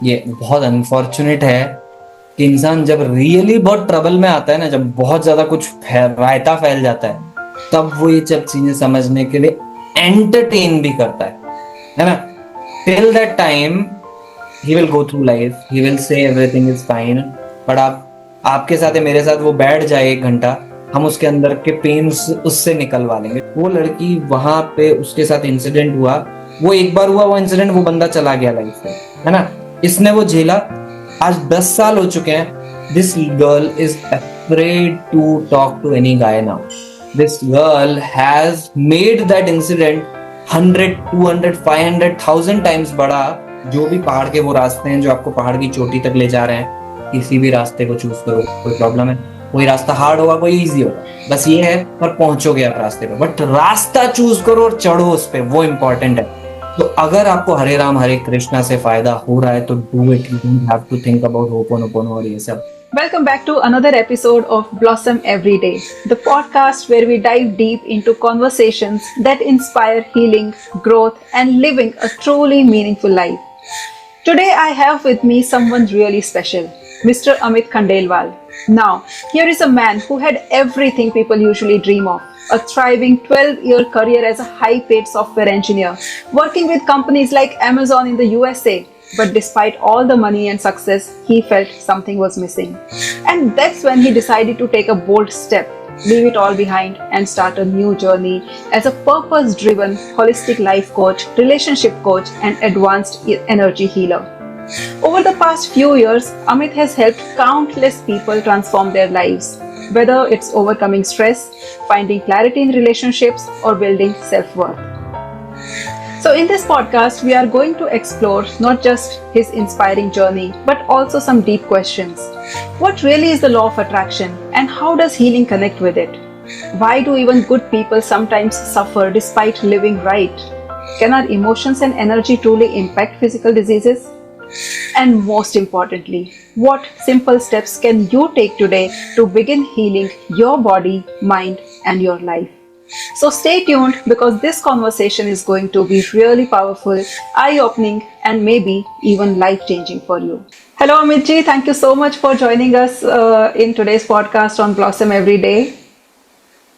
ये बहुत अनफॉर्चुनेट है कि इंसान जब रियली बहुत ट्रबल में आता है ना, जब बहुत ज्यादा कुछ रायता फैल जाता है, तब वो ये सब चीजें समझने के लिए एंटरटेन भी करता है ना। Till that time he will go through life, he will say everything is fine. But आपके साथ है, मेरे साथ वो बैठ जाए 1 घंटा, हम उसके अंदर के पेन्स उससे निकलवा लेंगे। वो लड़की वहां पे उसके साथ इंसिडेंट हुआ, वो एक बार हुआ वो इंसिडेंट, वो बंदा चला गया लाइफ से, है ना। इसने वो झेला, आज 10 साल हो चुके हैं। This girl is afraid to talk to any guy now. This girl has made that incident 100, 200, 500, 1000 times बड़ा। जो भी पहाड़ के वो रास्ते हैं जो आपको पहाड़ की चोटी तक ले जा रहे हैं, किसी भी रास्ते को चूज करो, कोई प्रॉब्लम है। कोई रास्ता हार्ड होगा, कोई इजी होगा, बस ये है पर पहुंचोगे आप रास्ते पे। बट रास्ता चूज करो और चढ़ो उस पे, वो इंपॉर्टेंट है। तो अगर आपको हरे राम हरे कृष्णा से फायदा हो रहा है तो do it, you don't have to think about ho'oponopono और ये सब। Welcome back to another episode of Blossom Every Day, the podcast where we dive deep into conversations that inspire healing, growth, and living a truly meaningful life. Today I have with me someone really special, Mr. Amit Khandelwal. Now, here is a man who had everything people usually dream of. A thriving 12-year career as a high-paid software engineer, working with companies like Amazon in the USA. But despite all the money and success, he felt something was missing. And that's when he decided to take a bold step, leave it all behind, and start a new journey as a purpose-driven, holistic life coach, relationship coach, and advanced energy healer. Over the past few years, Amit has helped countless people transform their lives, whether it's overcoming stress, finding clarity in relationships, or building self-worth. So in this podcast, we are going to explore not just his inspiring journey, but also some deep questions. What really is the law of attraction, and how does healing connect with it? Why do even good people sometimes suffer despite living right? Can our emotions and energy truly impact physical diseases? And most importantly, what simple steps can you take today to begin healing your body, mind, and your life? So stay tuned because this conversation is going to be really powerful, eye-opening, and maybe even life-changing for you. Hello Amit ji, thank you so much for joining us in today's podcast on Blossom Every Day.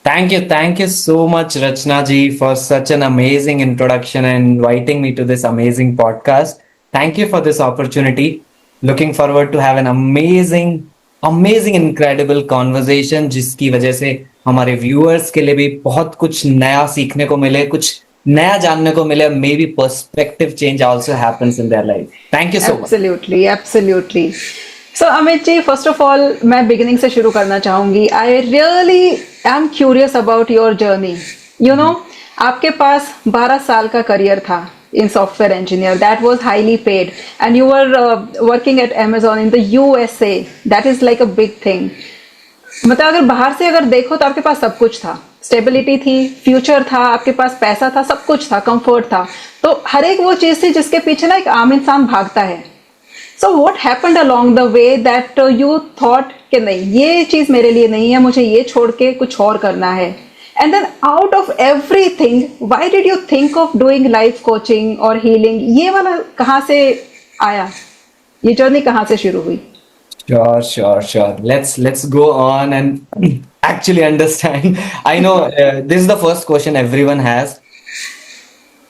Thank you so much, Rachna ji, for such an amazing introduction and inviting me to this amazing podcast. Thank you for this opportunity. Looking forward to have an amazing, incredible conversation, जिसकी वजह से हमारे viewers के लिए भी बहुत कुछ नया सीखने को मिले, कुछ नया जानने को मिले, may be perspective change also happens in their life. Thank you so much. Absolutely. So Amit ji, first of all, मैं beginning से शुरू करना चाहूंगी. I really am curious about your journey. You know, आपके पास 12 साल का करियर था in software engineer. That was highly paid, and you were working at Amazon in the USA. That is like a big thing. मतलब अगर बाहर से अगर देखो तो आपके पास सब कुछ था, स्टेबिलिटी थी, फ्यूचर था, आपके पास पैसा था, सब कुछ था, कंफर्ट था। तो हर एक वो चीज थी जिसके पीछे ना एक आम इंसान भागता है। So what happened along the way that you thought कि नहीं, ये चीज मेरे लिए नहीं है, मुझे ये छोड़ के कुछ और करना है। And then out of everything, why did you think of doing life coaching और हीलिंग? ये वाला कहाँ से आया, ये जर्नी कहाँ से शुरू हुई? Sure. Let's go on and actually understand. I know this is the first question everyone has.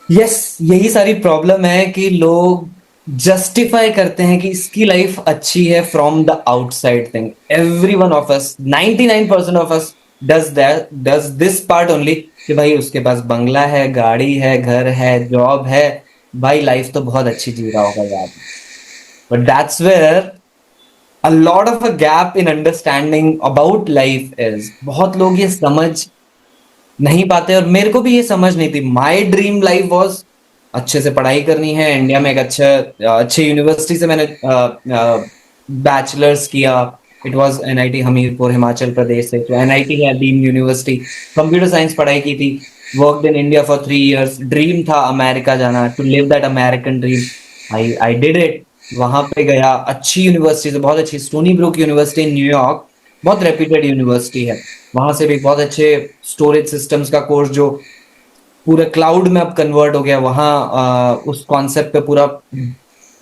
Yes, यही सारी प्रॉब्लम है कि लोग जस्टिफाई करते हैं कि इसकी लाइफ अच्छी है from the outside thing. Every one of us, 99% of us does this part only कि भाई उसके पास बंगला है, गाड़ी है, घर है, जॉब है, भाई लाइफ तो बहुत अच्छी जी रहा होगा यार। But that's where a lot of a gap in understanding about life is। बहुत लोग ये समझ नहीं पाते और मेरे को भी ये समझ नहीं थी। माई ड्रीम लाइफ वॉज अच्छे से पढ़ाई करनी है, इंडिया में एक अच्छे यूनिवर्सिटी से मैंने बैचलर्स किया। It was NIT Hamirpur, Himachal Pradesh से। तो NIT है, डीम्ड यूनिवर्सिटी। कंप्यूटर साइंस पढ़ाई की थी, worked in India for 3 years। Dream था अमेरिका जाना, to live that American dream. I did it. वहां पे गया, अच्छी यूनिवर्सिटी से, बहुत अच्छी Stony Brook university in New York, बहुत रेप्यूटेड यूनिवर्सिटी है। वहां से भी बहुत अच्छे स्टोरेज सिस्टम्स का कोर्स जो पूरे क्लाउड में अब कन्वर्ट हो गया। वहां उस कॉन्सेप्ट पे पूरा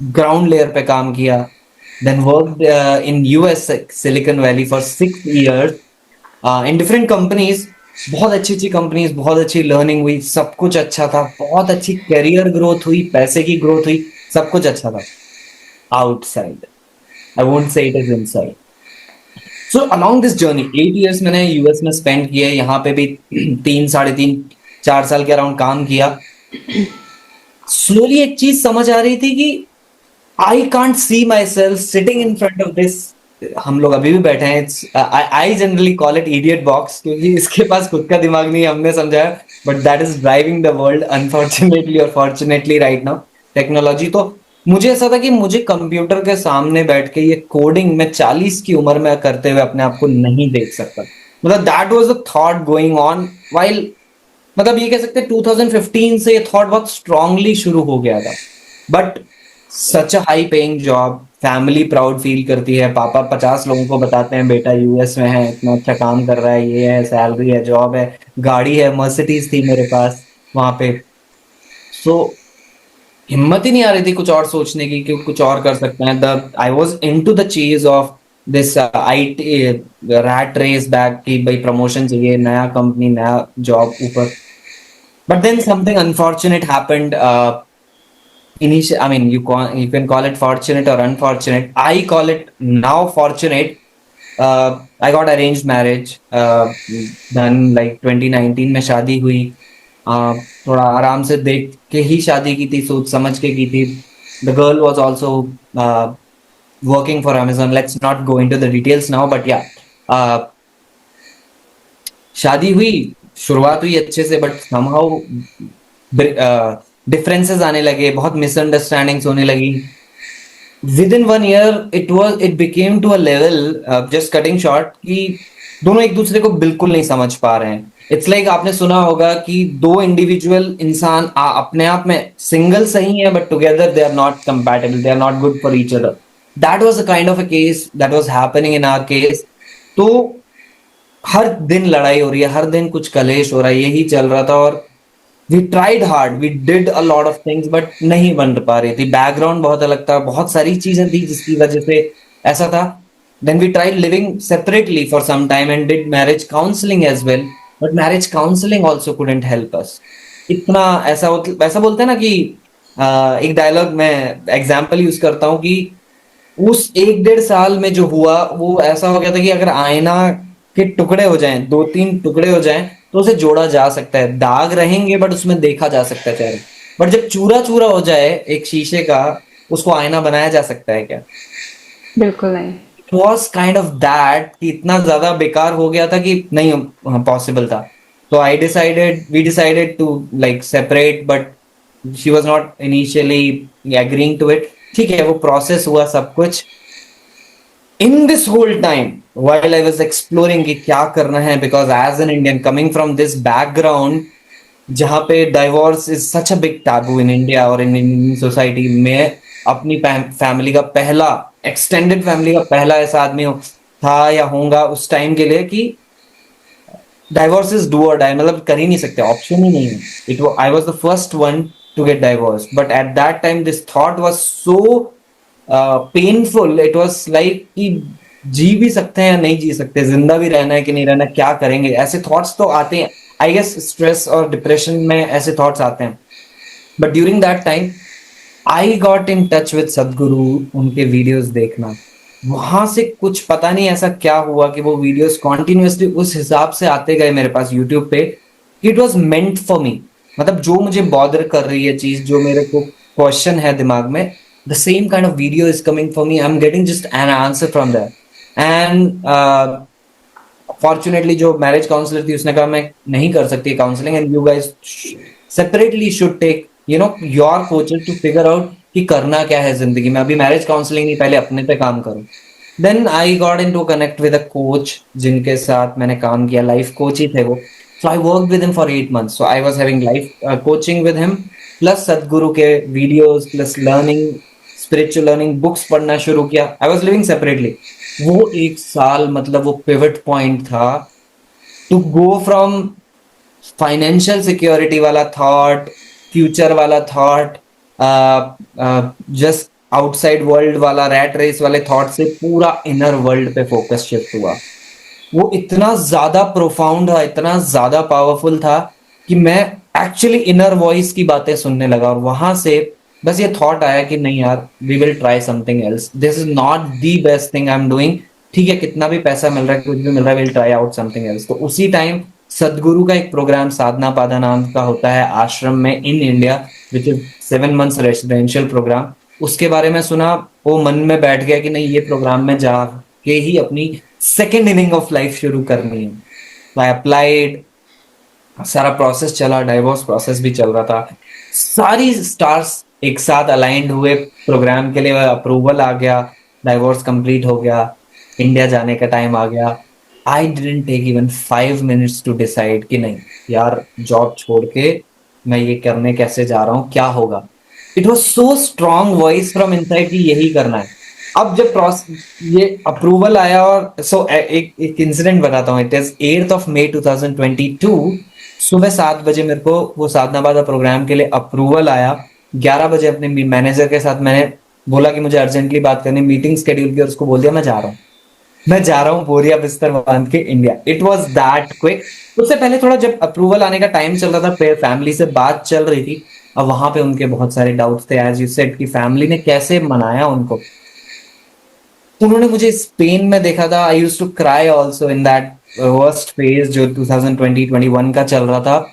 ग्राउंड लेयर पे काम किया, then work in US Silicon Valley for 6 years in different companies. बहुत अच्छी अच्छी कंपनीज, बहुत अच्छी लर्निंग हुई, सब कुछ अच्छा था, बहुत अच्छी करियर ग्रोथ हुई, पैसे की ग्रोथ हुई, सब कुछ अच्छा था। Outside, I won't say it is inside. So along this journey 8 years मैंने यूएस में स्पेंड किए, यहाँ पे भी 3, 3.5, 4 साल के अराउंड काम किया। स्लोली एक चीज समझ आ रही थी कि I can't see my self sitting in front of this. हम लोग अभी भी बैठे हैं, I generally call it idiot box, क्योंकि इसके पास खुद का दिमाग नहीं है, हमने समझाया, but that is driving the world unfortunately और फॉर्चुनेटली राइट नाउ, टेक्नोलॉजी। तो मुझे ऐसा था कि मुझे कंप्यूटर के सामने बैठ के ये कोडिंग मैं 40 की उम्र में करते हुए अपने आप को नहीं देख सकता। मतलब that was the thought going on while, मतलब ये कह सकते हैं 2015 से ये थॉट बहुत स्ट्रांगली शुरू हो गया था। But such a high paying job, family proud feel करती है, पापा 50 लोगों को बताते हैं बेटा यूएस में है, इतना अच्छा काम कर रहा है, ये है, सैलरी है, जॉब है, गाड़ी है, मर्सिडीज थी मेरे पास वहां पे। सो हिम्मत ही नहीं आ रही थी कुछ और सोचने की कि कुछ और कर सकते हैं। The I was into the chase of this I T rat race back की भाई प्रमोशन चाहिए, नया कंपनी, नया जॉब ऊपर। But then something unfortunate happened. I mean, you can call it fortunate or unfortunate. I call it now fortunate. I got arranged marriage done like 2019 में शादी हुई। थोड़ा आराम से देख के ही शादी की थी, सोच समझ के की थी। The girl was also working for Amazon. Let's not go into the details now, but yeah, uh, शादी हुई, शुरुआत हुई अच्छे से, बट समहाउ डिफरेंसेस आने लगे, बहुत मिसअंडरस्टैंडिंग्स होने लगी। Within 1 year it became to a level, just cutting short, कि दोनों एक दूसरे को बिल्कुल नहीं समझ पा रहे हैं। इट्स लाइक आपने सुना होगा कि दो इंडिविजुअल इंसान अपने आप में सिंगल सही है, but together they are not compatible, they are not good for each other. That was a kind of a case that was happening in our case. तो हर दिन लड़ाई हो रही है, हर दिन कुछ कलेश हो रहा है, यही चल रहा था। और we tried hard, we did a lot of things, but नहीं बन पा रही थी। बैकग्राउंड बहुत अलग था, बहुत सारी चीजें थी जिसकी वजह से ऐसा था। Then we tried living separately for some time and did marriage counselling as well, but marriage counselling also couldn't help us. इतना ऐसा बोलते हैं ना कि एक डायलॉग मैं एग्जाम्पल यूज करता हूँ कि उस 1 डेढ़ साल में जो हुआ वो ऐसा हो गया था कि अगर आईना के टुकड़े हो जाएं, 2 3 टुकड़े हो जाएं, तो उसे जोड़ा जा सकता है, दाग रहेंगे बट उसमें देखा जा सकता है चेहरा। बट जब चूरा चूरा हो जाए एक शीशे का, उसको आईना बनाया जा सकता है क्या? बिल्कुल नहीं। It was kind of that, कि इतना ज्यादा बेकार हो गया था कि नहीं पॉसिबल था। तो we decided to like separate, but she was not initially agreeing to it. ठीक है, वो प्रोसेस हुआ सब कुछ। In this whole time while I was exploring कि क्या करना है, because as an Indian coming from this background जहाँ पे divorce is such a big taboo in India और इन इंडियन सोसाइटी में, अपनी फैमिली का पहला, एक्सटेंडेड फैमिली का पहला ऐसा आदमी था या होगा उस टाइम के लिए कि डाइवोर्स इज डू और डाई, मतलब कर ही नहीं सकते, ऑप्शन ही नहीं है। It I was the first one to get divorce, but at that time this thought was so painful. It was like कि जी भी सकते हैं या नहीं जी सकते, जिंदा भी रहना है कि नहीं रहना, क्या करेंगे, ऐसे थॉट्स तो आते हैं। आई गेस स्ट्रेस और डिप्रेशन में ऐसे थॉट्स आते हैं। But during that time I got in touch with सदगुरु, उनके वीडियोस देखना, वहां से कुछ पता नहीं ऐसा क्या हुआ कि वो वीडियोस कॉन्टिन्यूअसली उस हिसाब से आते गए मेरे पास यूट्यूब पे। It was meant for me. मतलब जो मुझे बॉदर कर रही है चीज, जो मेरे को क्वेश्चन है दिमाग में, the same kind of video is coming for me, I am getting just an answer from that. And fortunately जो मैरिज काउंसलर थी उसने कहा मैं नहीं कर सकती counselling, and you guys separately should take your coaches to figure out कि करना क्या है जिंदगी में। अभी मैरिज काउंसलिंग नहीं, पहले अपने पे काम करो। Then I got in to connect with a coach जिनके साथ मैंने काम किया, लाइफ कोच ही थे वो। So I work with him for 8 months, so I was having life coaching with him, plus Sadhguru के videos, plus learning, spiritual learning, books पढ़ना शुरू किया। I was living separately. वो 1 साल मतलब वो पिवट पॉइंट था to go from financial security वाला थॉट, फ्यूचर वाला थॉट, जस्ट आउटसाइड वर्ल्ड वाला रैट रेस वाले थॉट से पूरा इनर वर्ल्ड पे फोकस शिफ्ट हुआ। वो इतना ज्यादा प्रोफाउंड था, इतना ज्यादा पावरफुल था कि मैं एक्चुअली इनर वॉइस की बातें सुनने लगा, और वहां से बस ये थॉट आया कि नहीं यार, we will try something else, this is not the best thing I am doing. ठीक है, कितना भी पैसा मिल रहा है, कुछ भी मिल रहा है, will try out something else. तो उसी टाइम सदगुरु का एक प्रोग्राम साधना पादा नाम का होता है आश्रम में in India, which is 7 months residential programme. उसके बारे में सुना, वो मन में बैठ गया कि नहीं, ये प्रोग्राम में जाके ही अपनी सेकेंड इनिंग ऑफ लाइफ शुरू करनी है। आई अप्लाइड, सारा प्रोसेस चला, डाइवोर्स प्रोसेस भी चल रहा था, सारी स्टार्स एक साथ अलाइंड हुए प्रोग्राम के लिए, अप्रूवल आ गया, डाइवोर्स कंप्लीट हो गया, इंडिया जाने का टाइम आ गया। I didn't take even 5 minutes to decide कि नहीं यार, जॉब छोड़ के मैं ये करने कैसे जा रहा हूँ, क्या होगा। It was so strong voice from inside कि यही करना है। अब जब ये अप्रूवल आया, और एक इंसिडेंट बताता हूँ। इट इज 8 मई 2022, सुबह 7 बजे मेरे को वो साधनाबाद प्रोग्राम के लिए अप्रूवल आया। 11 बजे अपने मैनेजर के साथ मैंने बोला कि मुझे अर्जेंटली बात करनी, मीटिंग शेड्यूल की, और उसको बोल दिया मैं जा रहा हूँ, मैं जा रहा हूँ, बोरिया बिस्तर बांध के India. It was that quick. उससे पहले थोड़ा जब अप्रूवल आने का टाइम चल रहा था, फैमिली से बात चल रही थी, अब वहां पे उनके बहुत सारे डाउट्स थे, एज यू सेड कि फैमिली ने कैसे मनाया उनको। उन्होंने मुझे स्पेन में देखा था, I used to cry also in that worst phase जो 2020-21 का चल रहा था,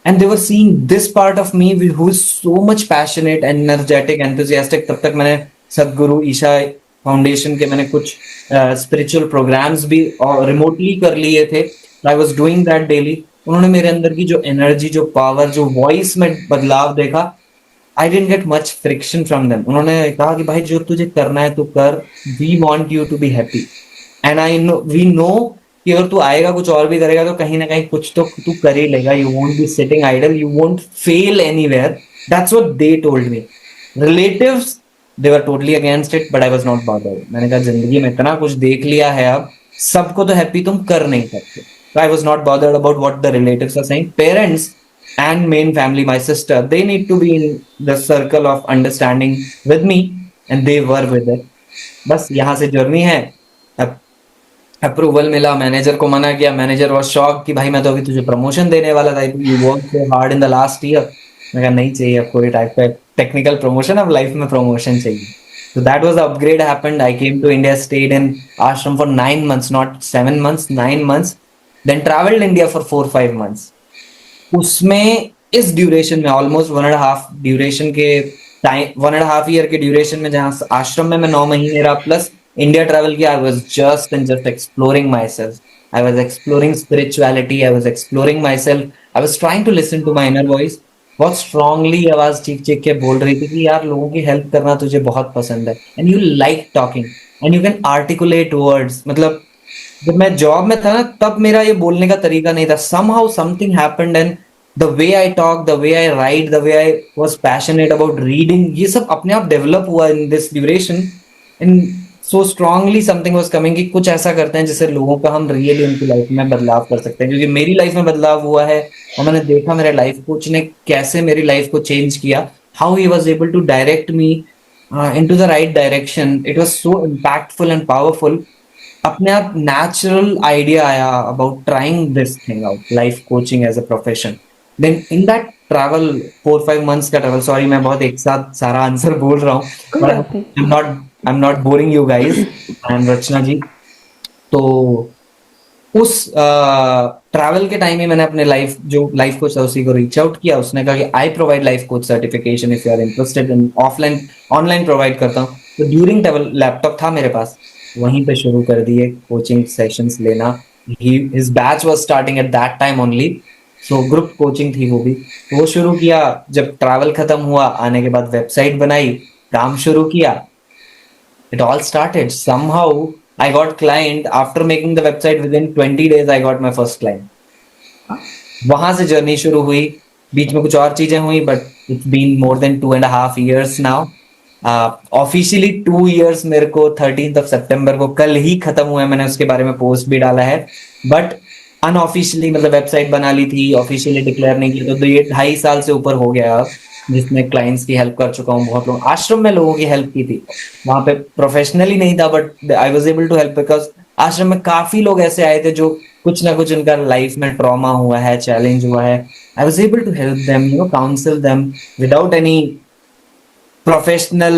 and they were seeing this part of me who is so much passionate, energetic, enthusiastic. तब तक मैंने सदगुरु ईशा फाउंडेशन के मैंने कुछ स्पिरिचुअल प्रोग्राम्स भी रिमोटली कर लिए थे, I was doing that daily. उन्होंने मेरे अंदर की जो एनर्जी, जो पावर, जो वॉइस में बदलाव देखा, I didn't get much friction from them. उन्होंने कहा कि भाई जो तुझे करना है तू कर, we want you to be happy, and I know, we know कि अगर तू आएगा कुछ और भी करेगा तो कहीं ना कहीं कुछ तो तू कर ही लेगा, you won't be sitting idle, you won't fail anywhere. That's what they told me. Relatives, they were totally against it, but I was not bothered. मैंने कहा जिंदगी में इतना कुछ देख लिया है, अब सबको तो हैप्पी तुम कर नहीं सकते। So I was not bothered about what the relatives are saying. Parents and main family, my sister, they need to be in the circle of understanding with me, and they were with it. बस यहाँ से journey है। Approval मिला, manager को मना किया, manager was shock कि भाई मैं तो अभी तुझे प्रमोशन देने वाला था, you work so hard in the last year. मैं कहा नहीं चाहिए अब कोई टाइप का टेक्निकल प्रमोशन, अब लाइफ में प्रमोशन चाहिए। So that was the upgrade happened. I came to India, stayed in ashram for 9 months, not 7 months, 9 months. Then traveled India for 4-5 months. उसमें इस ड्यूरेशन में ऑलमोस्ट 1.5 ड्यूरेशन के time, 1.5 year के duration में, जहाँ आश्रम में मैं 9 महीने रहा प्लस इंडिया ट्रैवल किया, I was just exploring myself, I was exploring spirituality, I was exploring myself, I was trying to listen to my inner voice. बहुत स्ट्रांगली आवाज चीख चीख के बोल रही थी कि यार लोगों की हेल्प करना तुझे बहुत पसंद है, and you like talking and you can articulate words. मतलब जब मैं जॉब में था ना, तब मेरा ये बोलने का तरीका नहीं था, somehow something happened, and the way I talk, the way I write, the way I was passionate about reading, ये सब अपने आप डेवलप हुआ in this duration, and so strongly something was coming कि कुछ ऐसा करते हैं जिससे लोगों का हम रियली उनकी लाइफ में बदलाव कर सकते हैं। क्योंकि मेरी लाइफ में बदलाव हुआ है, और मैंने देखा मेरे लाइफ कोच ने कैसे मेरी लाइफ को चेंज किया, how he was able to direct me into the right direction. It was so impactful and powerful. अपने आप नेचुरल आइडिया आया about trying this thing out, life coaching as a profession. Then in that travel, 4-5 months का travel, sorry मैं बहुत एक साथ सारा answer बोल रहा हूँ, I am not boring you guys, I am Rachna ji. तो उस ट्रैवल के टाइम में मैंने अपने लाइफ कोच था उसी को रीच आउट किया। उसने कहा कि I provide life coach certification if you are interested in, offline online provide करता हूँ। तो ड्यूरिंग ट्रैवल लैपटॉप था मेरे पास, वहीं पे शुरू कर दिए कोचिंग सेशंस लेना। His batch was starting at that time only, so group coaching थी वो भी, तो वो शुरू किया। जब ट्रैवल खत्म हुआ, आने के बाद वेबसाइट बनाई, काम शुरू किया। It all started somehow, I got client after making the website, with in 20 days I got my first client. वहां से जर्नी शुरू हुई। बीच में कुछ और चीजें हुई, but it's been more than 2.5 years now. Officially 2 years मेरे को 13th सितंबर को कल ही खत्म हुआ है, मैंने उसके बारे में पोस्ट भी डाला है। बट अनऑफिशियली, मतलब वेबसाइट बना ली थी, ऑफिशियली डिक्लेयर नहीं किया, तो ये 2.5 साल से ऊपर हो गया अब। जिसमें क्लाइंट्स की हेल्प कर चुका हूँ, बहुत लोग आश्रम में लोगों की हेल्प की थी। वहां पे प्रोफेशनली नहीं था but I was able to help because आश्रम में काफी लोग ऐसे आए थे जो कुछ ना कुछ उनका लाइफ में ट्रॉमा हुआ है, चैलेंज हुआ है। I was able to help them, counsel them without any professional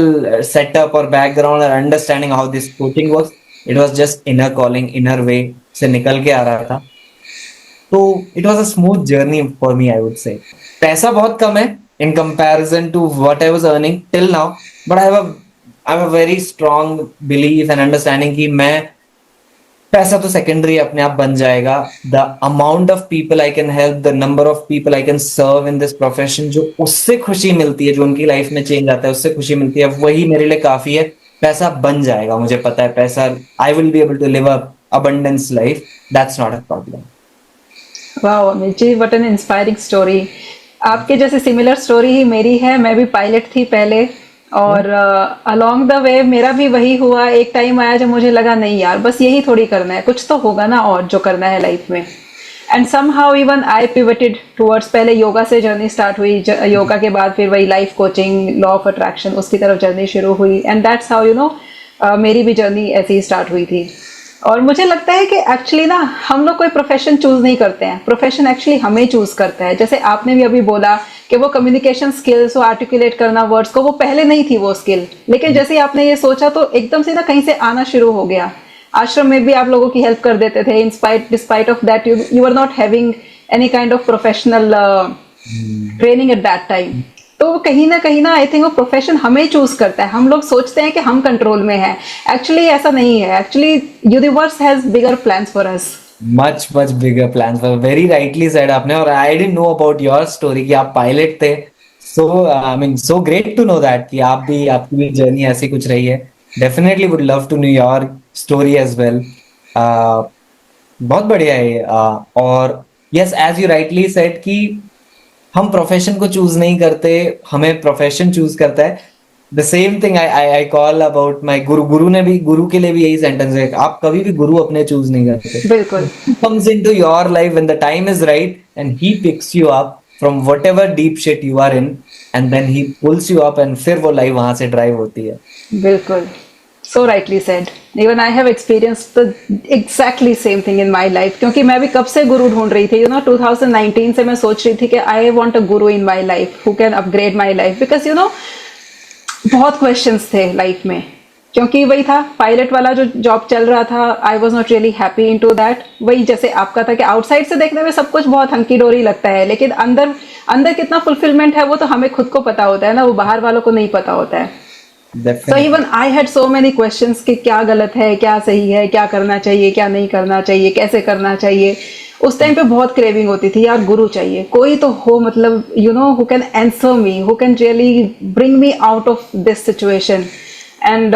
setup or background or understanding how this coaching works. It was just inner calling, inner way से निकल के आ रहा था। तो it was a smooth journey for me, I would say. पैसा बहुत कम है in comparison to what I was earning till now, but I have a very strong belief and understanding कि मैं पैसा तो सेकेंडरी अपने आप बन जाएगा। The amount of people I can help, the number of people I can serve in this profession, जो उससे खुशी मिलती है, जो उनकी लाइफ में चेंज आता है उससे खुशी मिलती है, वही मेरे लिए काफी है। पैसा बन जाएगा, मुझे पता है पैसा, I will be able to live a abundance life. That's not a problem. वाह Amit ji, what an inspiring story. आपके जैसे सिमिलर स्टोरी ही मेरी है। मैं भी पायलट थी पहले, और अलोंग द वे मेरा भी वही हुआ। एक टाइम आया जब मुझे लगा नहीं यार, बस यही थोड़ी करना है, कुछ तो होगा ना और जो करना है लाइफ में। And somehow even I pivoted towards, पहले योगा से जर्नी स्टार्ट हुई, योगा के बाद फिर वही life coaching, law of attraction, उसकी तरफ जर्नी शुरू हुई। एंड दैट्स हाउ मेरी भी जर्नी ऐसे ही स्टार्ट हुई थी। और मुझे लगता है कि एक्चुअली ना हम लोग कोई प्रोफेशन चूज नहीं करते हैं, प्रोफेशन एक्चुअली हमें चूज करता है। जैसे आपने भी अभी बोला कि वो कम्युनिकेशन स्किल्स, वो आर्टिकुलेट करना वर्ड्स को, वो पहले नहीं थी वो स्किल, लेकिन जैसे ही आपने ये सोचा तो एकदम से ना कहीं से आना शुरू हो गया। आश्रम में भी आप लोगों की हेल्प कर देते थे, despite of that you are not having any kind of professional training at that time. तो कहीं ना आई थिंक वो प्रोफेशन हमें चूज करता है। हम लोग सोचते हैं कि हम कंट्रोल में हैं, एक्चुअली ऐसा नहीं है। Actually universe has bigger plans for us, much bigger plans, very rightly said आपने। और I didn't know about your story कि आप पायलट थे। So I mean so great to know that कि आप भी, आपकी भी जर्नी ऐसी कुछ रही है। Definitely would love to know your story as well. बहुत बढ़िया है ये। और yes, as you rightly said कि हम प्रोफेशन को चूज नहीं करते, हमें प्रोफेशन चूज करता है। The same thing I call about my गुरु। गुरु के लिए भी यही सेंटेंस है, आप कभी भी गुरु अपने चूज नहीं करते। बिल्कुल। comes into your life when the time is right and he picks you up from whatever deep shit you are in and then he pulls you up and फिर वो लाइफ वहां से ड्राइव होती है। बिल्कुल, so rightly said. Even I have experienced the exactly same thing in my life, क्योंकि मैं भी कब से गुरु ढूंढ रही थी। 2019 से मैं सोच रही थी कि I want a guru in my life who can upgrade my life, because बहुत क्वेश्चंस थे लाइफ में। क्योंकि वही था, पायलट वाला जो जॉब चल रहा था, I was not really happy into that. वही जैसे आपका था कि आउटसाइड से देखने में सब कुछ बहुत हंकी डोरी लगता है, लेकिन अंदर अंदर कितना फुलफिलमेंट है वो तो हमें खुद को पता होता है ना, वो बाहर वालों को नहीं पता होता है। So even I had so many questions कि क्या गलत है, क्या सही है, क्या करना चाहिए, क्या नहीं करना चाहिए, कैसे करना चाहिए। उस टाइम पे बहुत क्रेविंग होती थी यार, गुरु चाहिए, कोई तो हो, मतलब who can answer me, who can really bring me out of this situation. And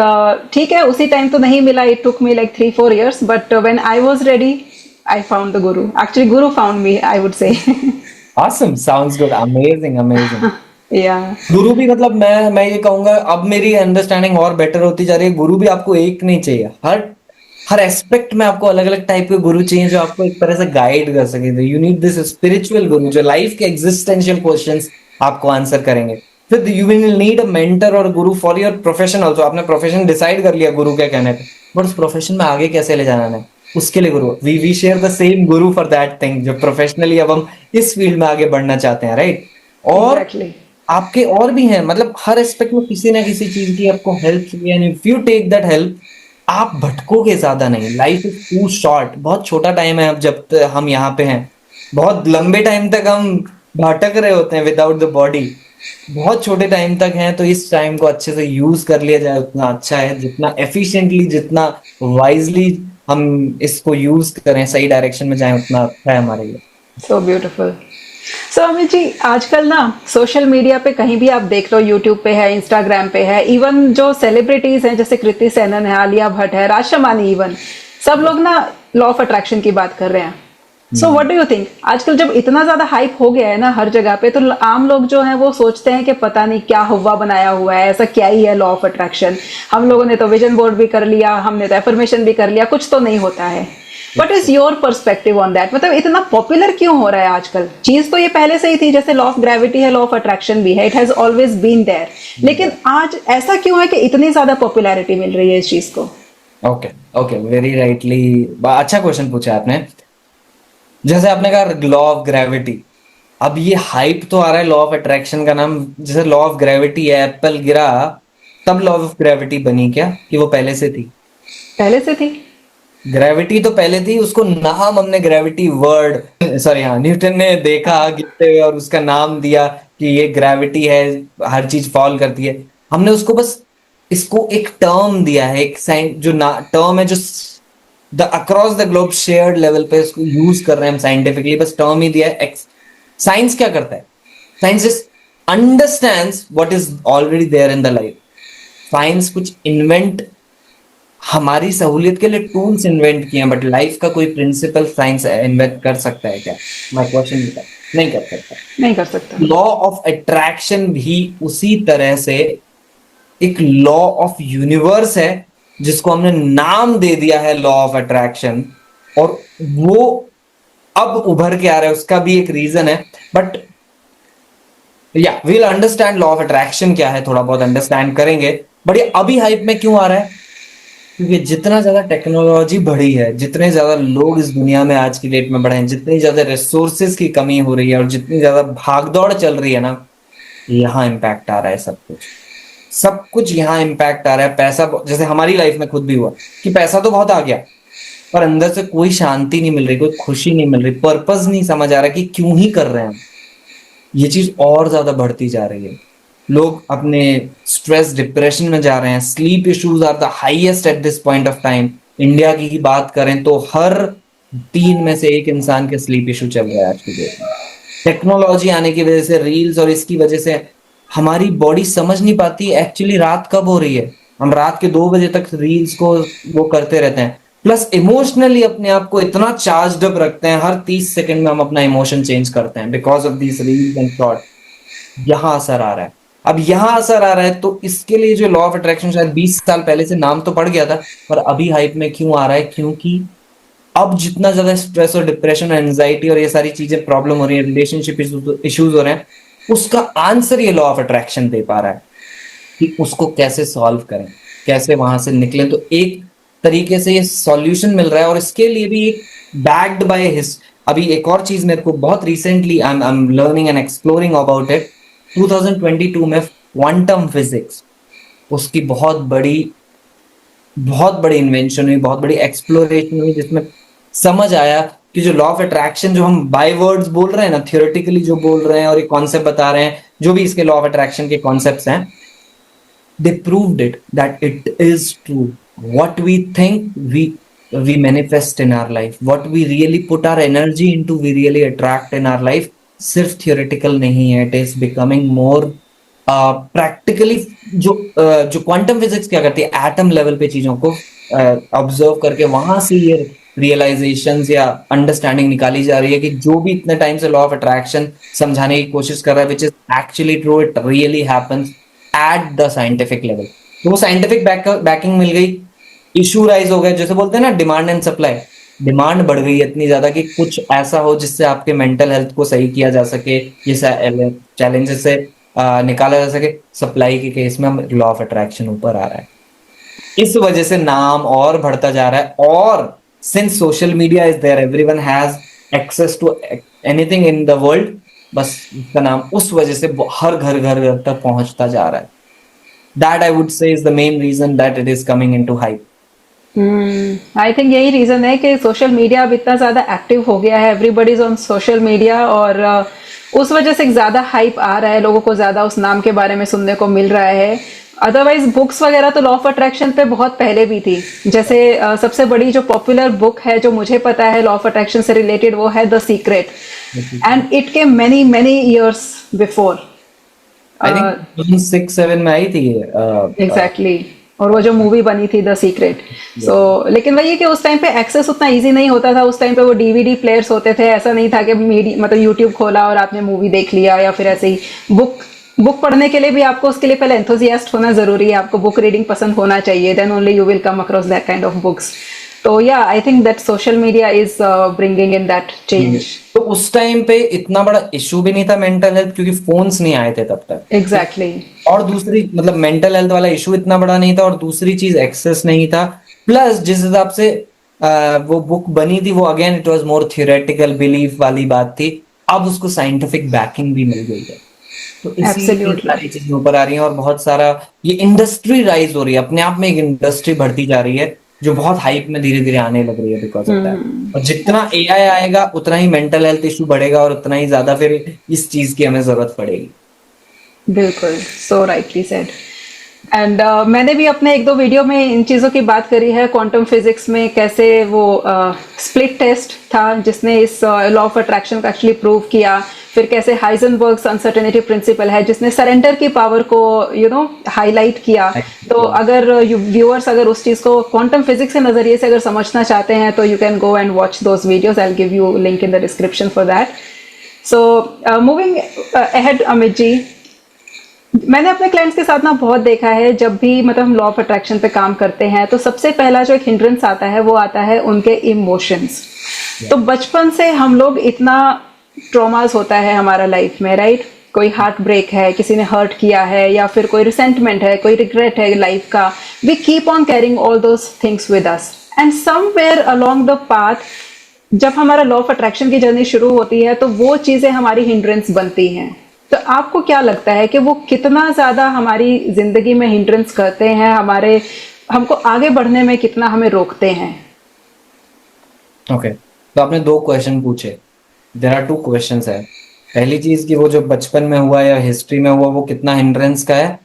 ठीक है, उसी टाइम तो नहीं मिला, it took me like 3-4 years, but when I was ready, I found the guru. Actually, guru found me, I would say. Awesome, sounds good, amazing. Yeah. गुरु भी, मतलब मैं ये कहूंगा, अब मेरी अंडरस्टैंडिंग और बेटर होती जा रही है। गुरु भी आपको एक नहीं चाहिए, हर एस्पेक्ट में आपको अलग अलग टाइप के गुरु चाहिए जो आपको एक तरह से गाइड कर सके। यू नीड दिस स्पिरिचुअल गुरु जो लाइफ के एग्जिस्टेंशियल क्वेश्चंस आपको आंसर करेंगे। फिर you will need a mentor और गुरु फॉर योर प्रोफेशन ऑल्सो। आपने प्रोफेशन डिसाइड कर लिया गुरु के कहने पे, बट उस प्रोफेशन में आगे कैसे ले जाना है, उसके लिए गुरु। We share the same Guru for that thing, जो प्रोफेशनली अब हम इस फील्ड में आगे बढ़ना चाहते हैं, राइट। और Exactly. आपके और भी हैं, मतलब हर एस्पेक्ट में किसी ना किसी चीज की आपको हेल्प चाहिए, and if you take that help, आप भटकोगे ज्यादा नहीं। लाइफ इज टू शॉर्ट, बहुत छोटा टाइम है अब जब हम यहाँ पे हैं। बहुत लंबे टाइम तक हम भटक रहे होते हैं विदाउट द बॉडी, बहुत छोटे टाइम तक हैं। तो इस टाइम को अच्छे से यूज कर लिया जाए उतना अच्छा है, जितना एफिशिएंटली, जितना वाइजली हम इसको यूज करें, सही डायरेक्शन में जाएं, उतना अच्छा है हमारे लिए। So beautiful. सो अमित जी, आजकल ना सोशल मीडिया पे कहीं भी आप देख लो, यूट्यूब पे है, इंस्टाग्राम पे है, इवन जो सेलिब्रिटीज हैं जैसे कृति सेनन है, आलिया भट्ट है, राज शमानी, इवन सब लोग ना लॉ ऑफ अट्रैक्शन की बात कर रहे हैं। So what do you think, आजकल जब इतना ज्यादा हाइप हो गया है ना हर जगह पे, तो आम लोग जो हैं वो सोचते हैं कि पता नहीं क्या हुआ बनाया हुआ है, ऐसा क्या ही है लॉ ऑफ अट्रैक्शन। हम लोगों ने तो विजन बोर्ड भी कर लिया, हमने तो एफर्मेशन भी कर लिया, कुछ तो नहीं होता है। What is your perspective on that? मतलब इतना पॉपुलर क्यों हो रहा है आजकल? चीज तो ये पहले से ही थी, जैसे लॉ ऑफ ग्रेविटी है, लॉ ऑफ अट्रैक्शन भी है, it has always been there, लेकिन आज ऐसा क्यों है कि इतनी ज्यादा पॉपुलैरिटी मिल रही है इस चीज को? ओके, ओके, वेरी राइटली, अच्छा क्वेश्चन पूछा आपने। जैसे आपने कहा लॉ ऑफ ग्रेविटी, अब ये हाइप तो आ रहा है लॉ ऑफ अट्रैक्शन का नाम, जैसे लॉ ऑफ ग्रेविटी है, एप्पल गिरा तब लॉ ऑफ ग्रेविटी बनी क्या, कि वो पहले से थी? पहले से थी। ग्रेविटी तो पहले थी, उसको नाम हमने ग्रेविटी वर्ड, सॉरी हाँ, न्यूटन ने देखा गिरते हुए और उसका नाम दिया कि ये ग्रेविटी है, हर चीज फॉल करती है। हमने उसको बस इसको एक टर्म दिया है, एक साइन जो ना टर्म है, जो the across the globe shared level पे इसको यूज कर रहे हैं हम साइंटिफिकली, बस टर्म ही दिया है। साइंस क्या करता है? Science just understands what is already there in the life. Science कुछ इन्वेंट, हमारी सहूलियत के लिए टूल्स इन्वेंट किए हैं, बट लाइफ का कोई प्रिंसिपल साइंस इन्वेंट कर सकता है क्या? माय क्वेश्चन था, नहीं कर सकता। नहीं कर सकता। लॉ ऑफ अट्रैक्शन भी उसी तरह से एक लॉ ऑफ यूनिवर्स है, जिसको हमने नाम दे दिया है लॉ ऑफ अट्रैक्शन, और वो अब उभर के आ रहा है, उसका भी एक रीजन है। बट या we'll understand law of attraction क्या है, थोड़ा बहुत अंडरस्टैंड करेंगे। बट ये अभी हाइप में क्यों आ रहा है? क्योंकि जितना ज्यादा टेक्नोलॉजी बढ़ी है, जितने ज्यादा लोग इस दुनिया में आज की डेट में बढ़े हैं, जितनी ज्यादा रिसोर्सेज की कमी हो रही है और जितनी ज्यादा भागदौड़ चल रही है ना, यहाँ इम्पैक्ट आ रहा है सब कुछ यहाँ इम्पैक्ट आ रहा है। पैसा, जैसे हमारी लाइफ में खुद भी हुआ कि पैसा तो बहुत आ गया, पर अंदर से कोई शांति नहीं मिल रही, कोई खुशी नहीं मिल रही, पर्पस नहीं समझ आ रहा कि क्यों ही कर रहे हैं। ये चीज और ज्यादा बढ़ती जा रही है, लोग अपने स्ट्रेस डिप्रेशन में जा रहे हैं, sleep issues are the highest at this point of time. India की ही बात करें तो हर 3 में से 1 इंसान के स्लीप इशू चल रहा है आज की डेट में। टेक्नोलॉजी आने की वजह से, रील्स और इसकी वजह से हमारी बॉडी समझ नहीं पाती एक्चुअली रात कब हो रही है। हम रात के 2 बजे तक रील्स को वो करते रहते हैं, प्लस इमोशनली अपने आप को इतना चार्ज अप रखते हैं, हर 30 सेकंड में हम अपना इमोशन चेंज करते हैं because of this reels and thought. यहाँ असर आ रहा है। अब यहाँ असर आ रहा है तो इसके लिए जो लॉ ऑफ अट्रैक्शन शायद 20 साल पहले से नाम तो पड़ गया था, पर अभी हाइप में क्यों आ रहा है? क्योंकि अब जितना ज्यादा स्ट्रेस और डिप्रेशन और एंजाइटी और ये सारी चीजें प्रॉब्लम हो रही है, रिलेशनशिप इश्यूज हो रहे हैं, उसका आंसर ये लॉ ऑफ अट्रैक्शन दे पा रहा है कि उसको कैसे सॉल्व करें, कैसे वहां से निकलें। तो एक तरीके से ये सॉल्यूशन मिल रहा है, और इसके लिए भी एक बैक्ड बाय हिस। अभी एक और चीज मेरे को बहुत recently I am learning and exploring about it. 2022 में क्वांटम फिजिक्स, उसकी बहुत बड़ी इन्वेंशन हुई, बहुत बड़ी एक्सप्लोरेशन हुई, जिसमें समझ आया कि जो लॉ ऑफ अट्रैक्शन जो हम बाय वर्ड्स बोल रहे हैं ना, थियोरेटिकली जो बोल रहे हैं और ये कॉन्सेप्ट बता रहे हैं, जो भी इसके लॉ ऑफ अट्रैक्शन के कॉन्सेप्ट्स हैं, they proved it that it is true. What we think, we manifest in our life. What we really put our energy into, we really attract in our life. सिर्फ theoretical नहीं है, it is becoming more practically। जो quantum physics क्या करती है, atom level पे चीजों को ऑब्जर्व करके वहां से ये रियलाइजेशंस या अंडरस्टैंडिंग निकाली जा रही है कि जो भी इतने टाइम से लॉ ऑफ अट्रैक्शन समझाने की कोशिश कर रहा है, which is actually true, it really happens at the scientific level. तो वो साइंटिफिक बैकिंग मिल गई, इशू राइज हो गए, जैसे बोलते हैं ना डिमांड एंड सप्लाई। डिमांड बढ़ गई इतनी ज्यादा कि कुछ ऐसा हो जिससे आपके मेंटल हेल्थ को सही किया जा सके, ये चैलेंजेस से निकाला जा सके। सप्लाई के केस में हम लॉ ऑफ अट्रैक्शन ऊपर आ रहा है, इस वजह से नाम और बढ़ता जा रहा है। और since social media is there, everyone has access to anything in the world, बस इसका नाम उस वजह से हर घर तक पहुंचता जा रहा है। That I would say is the main reason that it is coming into hype. I think यही रीजन है कि सोशल मीडिया अब इतना ज्यादा एक्टिव हो गया है, everybody is on social media, और उस वजह से ज्यादा हाइप आ रहा है, लोगों को ज्यादा उस नाम के बारे में सुनने को मिल रहा है। अदरवाइज बुक्स वगैरह तो लॉ ऑफ अट्रैक्शन पे बहुत पहले भी थी। जैसे सबसे बड़ी जो पॉपुलर बुक है जो मुझे पता है लॉ ऑफ अट्रैक्शन से रिलेटेड, वो है the secret, and it came many many years before. I think 6-7 में आई थी एग्जैक्टली। और वो जो मूवी बनी थी द सीक्रेट। सो लेकिन वही है कि उस टाइम पे एक्सेस उतना इजी नहीं होता था। उस टाइम पे वो डीवीडी प्लेयर्स होते थे, ऐसा नहीं था कि मतलब यूट्यूब खोला और आपने मूवी देख लिया, या फिर ऐसे ही बुक पढ़ने के लिए भी आपको उसके लिए पहले एंथुसियास्ट होना जरूरी है, आपको बुक रीडिंग पसंद होना चाहिए, then only you will come across that kind of books. तो या I think that social media is bringing in that change. तो उस टाइम पे इतना बड़ा इशू भी नहीं था मेंटल हेल्थ, क्योंकि फोन्स नहीं आए थे तब तक. एग्जैक्टली. और दूसरी मतलब मेंटल हेल्थ वाला इशू इतना बड़ा नहीं था, और दूसरी चीज एक्सेस नहीं था. प्लस जिस हिसाब से वो बुक बनी थी, वो again it was more theoretical belief वाली बात थी. अब उसको साइंटिफिक बैकिंग भी मिल गई है, तो इसीलिए एब्सोल्युटली. सारी चीजें ऊपर आ रही हैं. और बहुत सारा ये इंडस्ट्री राइज हो रही है, अपने आप में एक इंडस्ट्री बढ़ती जा रही है, जो बहुत हाइप में धीरे धीरे आने लग रही है बिकॉज ऑफ दैट. और जितना एआई आएगा उतना ही मेंटल हेल्थ इशू बढ़ेगा, और उतना ही ज्यादा फिर इस चीज की हमें जरूरत पड़ेगी. बिल्कुल, सो राइटली सेड. एंड मैंने भी अपने एक दो वीडियो में इन चीज़ों की बात करी है. क्वांटम फिजिक्स में कैसे वो स्प्लिट टेस्ट था जिसने इस लॉ ऑफ अट्रैक्शन को एक्चुअली प्रूव किया. फिर कैसे हाइजेनबर्ग्स अनसर्टेनिटी प्रिंसिपल है जिसने सरेंडर की पावर को हाईलाइट किया. तो अगर व्यूअर्स अगर उस चीज़ को क्वांटम फिजिक्स के नज़रिए से अगर समझना चाहते हैं तो you can go and watch those videos. I will give you link in the description for that. So moving ahead Amit ji, मैंने अपने क्लाइंट्स के साथ ना बहुत देखा है, जब भी मतलब हम लॉ ऑफ अट्रैक्शन पे काम करते हैं तो सबसे पहला जो एक हिंड्रेंस आता है वो आता है उनके इमोशंस. तो बचपन से हम लोग इतना ट्रॉमास होता है हमारा लाइफ में, राइट? कोई हार्ट ब्रेक है, किसी ने हर्ट किया है, या फिर कोई रिसेंटमेंट है, कोई रिग्रेट है लाइफ का. We keep on carrying all those things with us, and somewhere along the path जब हमारा लॉ ऑफ अट्रैक्शन की जर्नी शुरू होती है तो वो चीज़ें हमारी हिंड्रेंस बनती हैं. तो आपको क्या लगता है कि वो कितना ज़्यादा हमारी ज़िंदगी में हिंड्रेंस करते हैं, हमको आगे बढ़ने में कितना हमें रोकते हैं? ओके, तो आपने दो क्वेश्चन पूछे. देयर आर टू क्वेश्चंस है. पहली चीज कि वो जो बचपन में हुआ या हिस्ट्री में हुआ वो कितना हिंड्रेंस का है,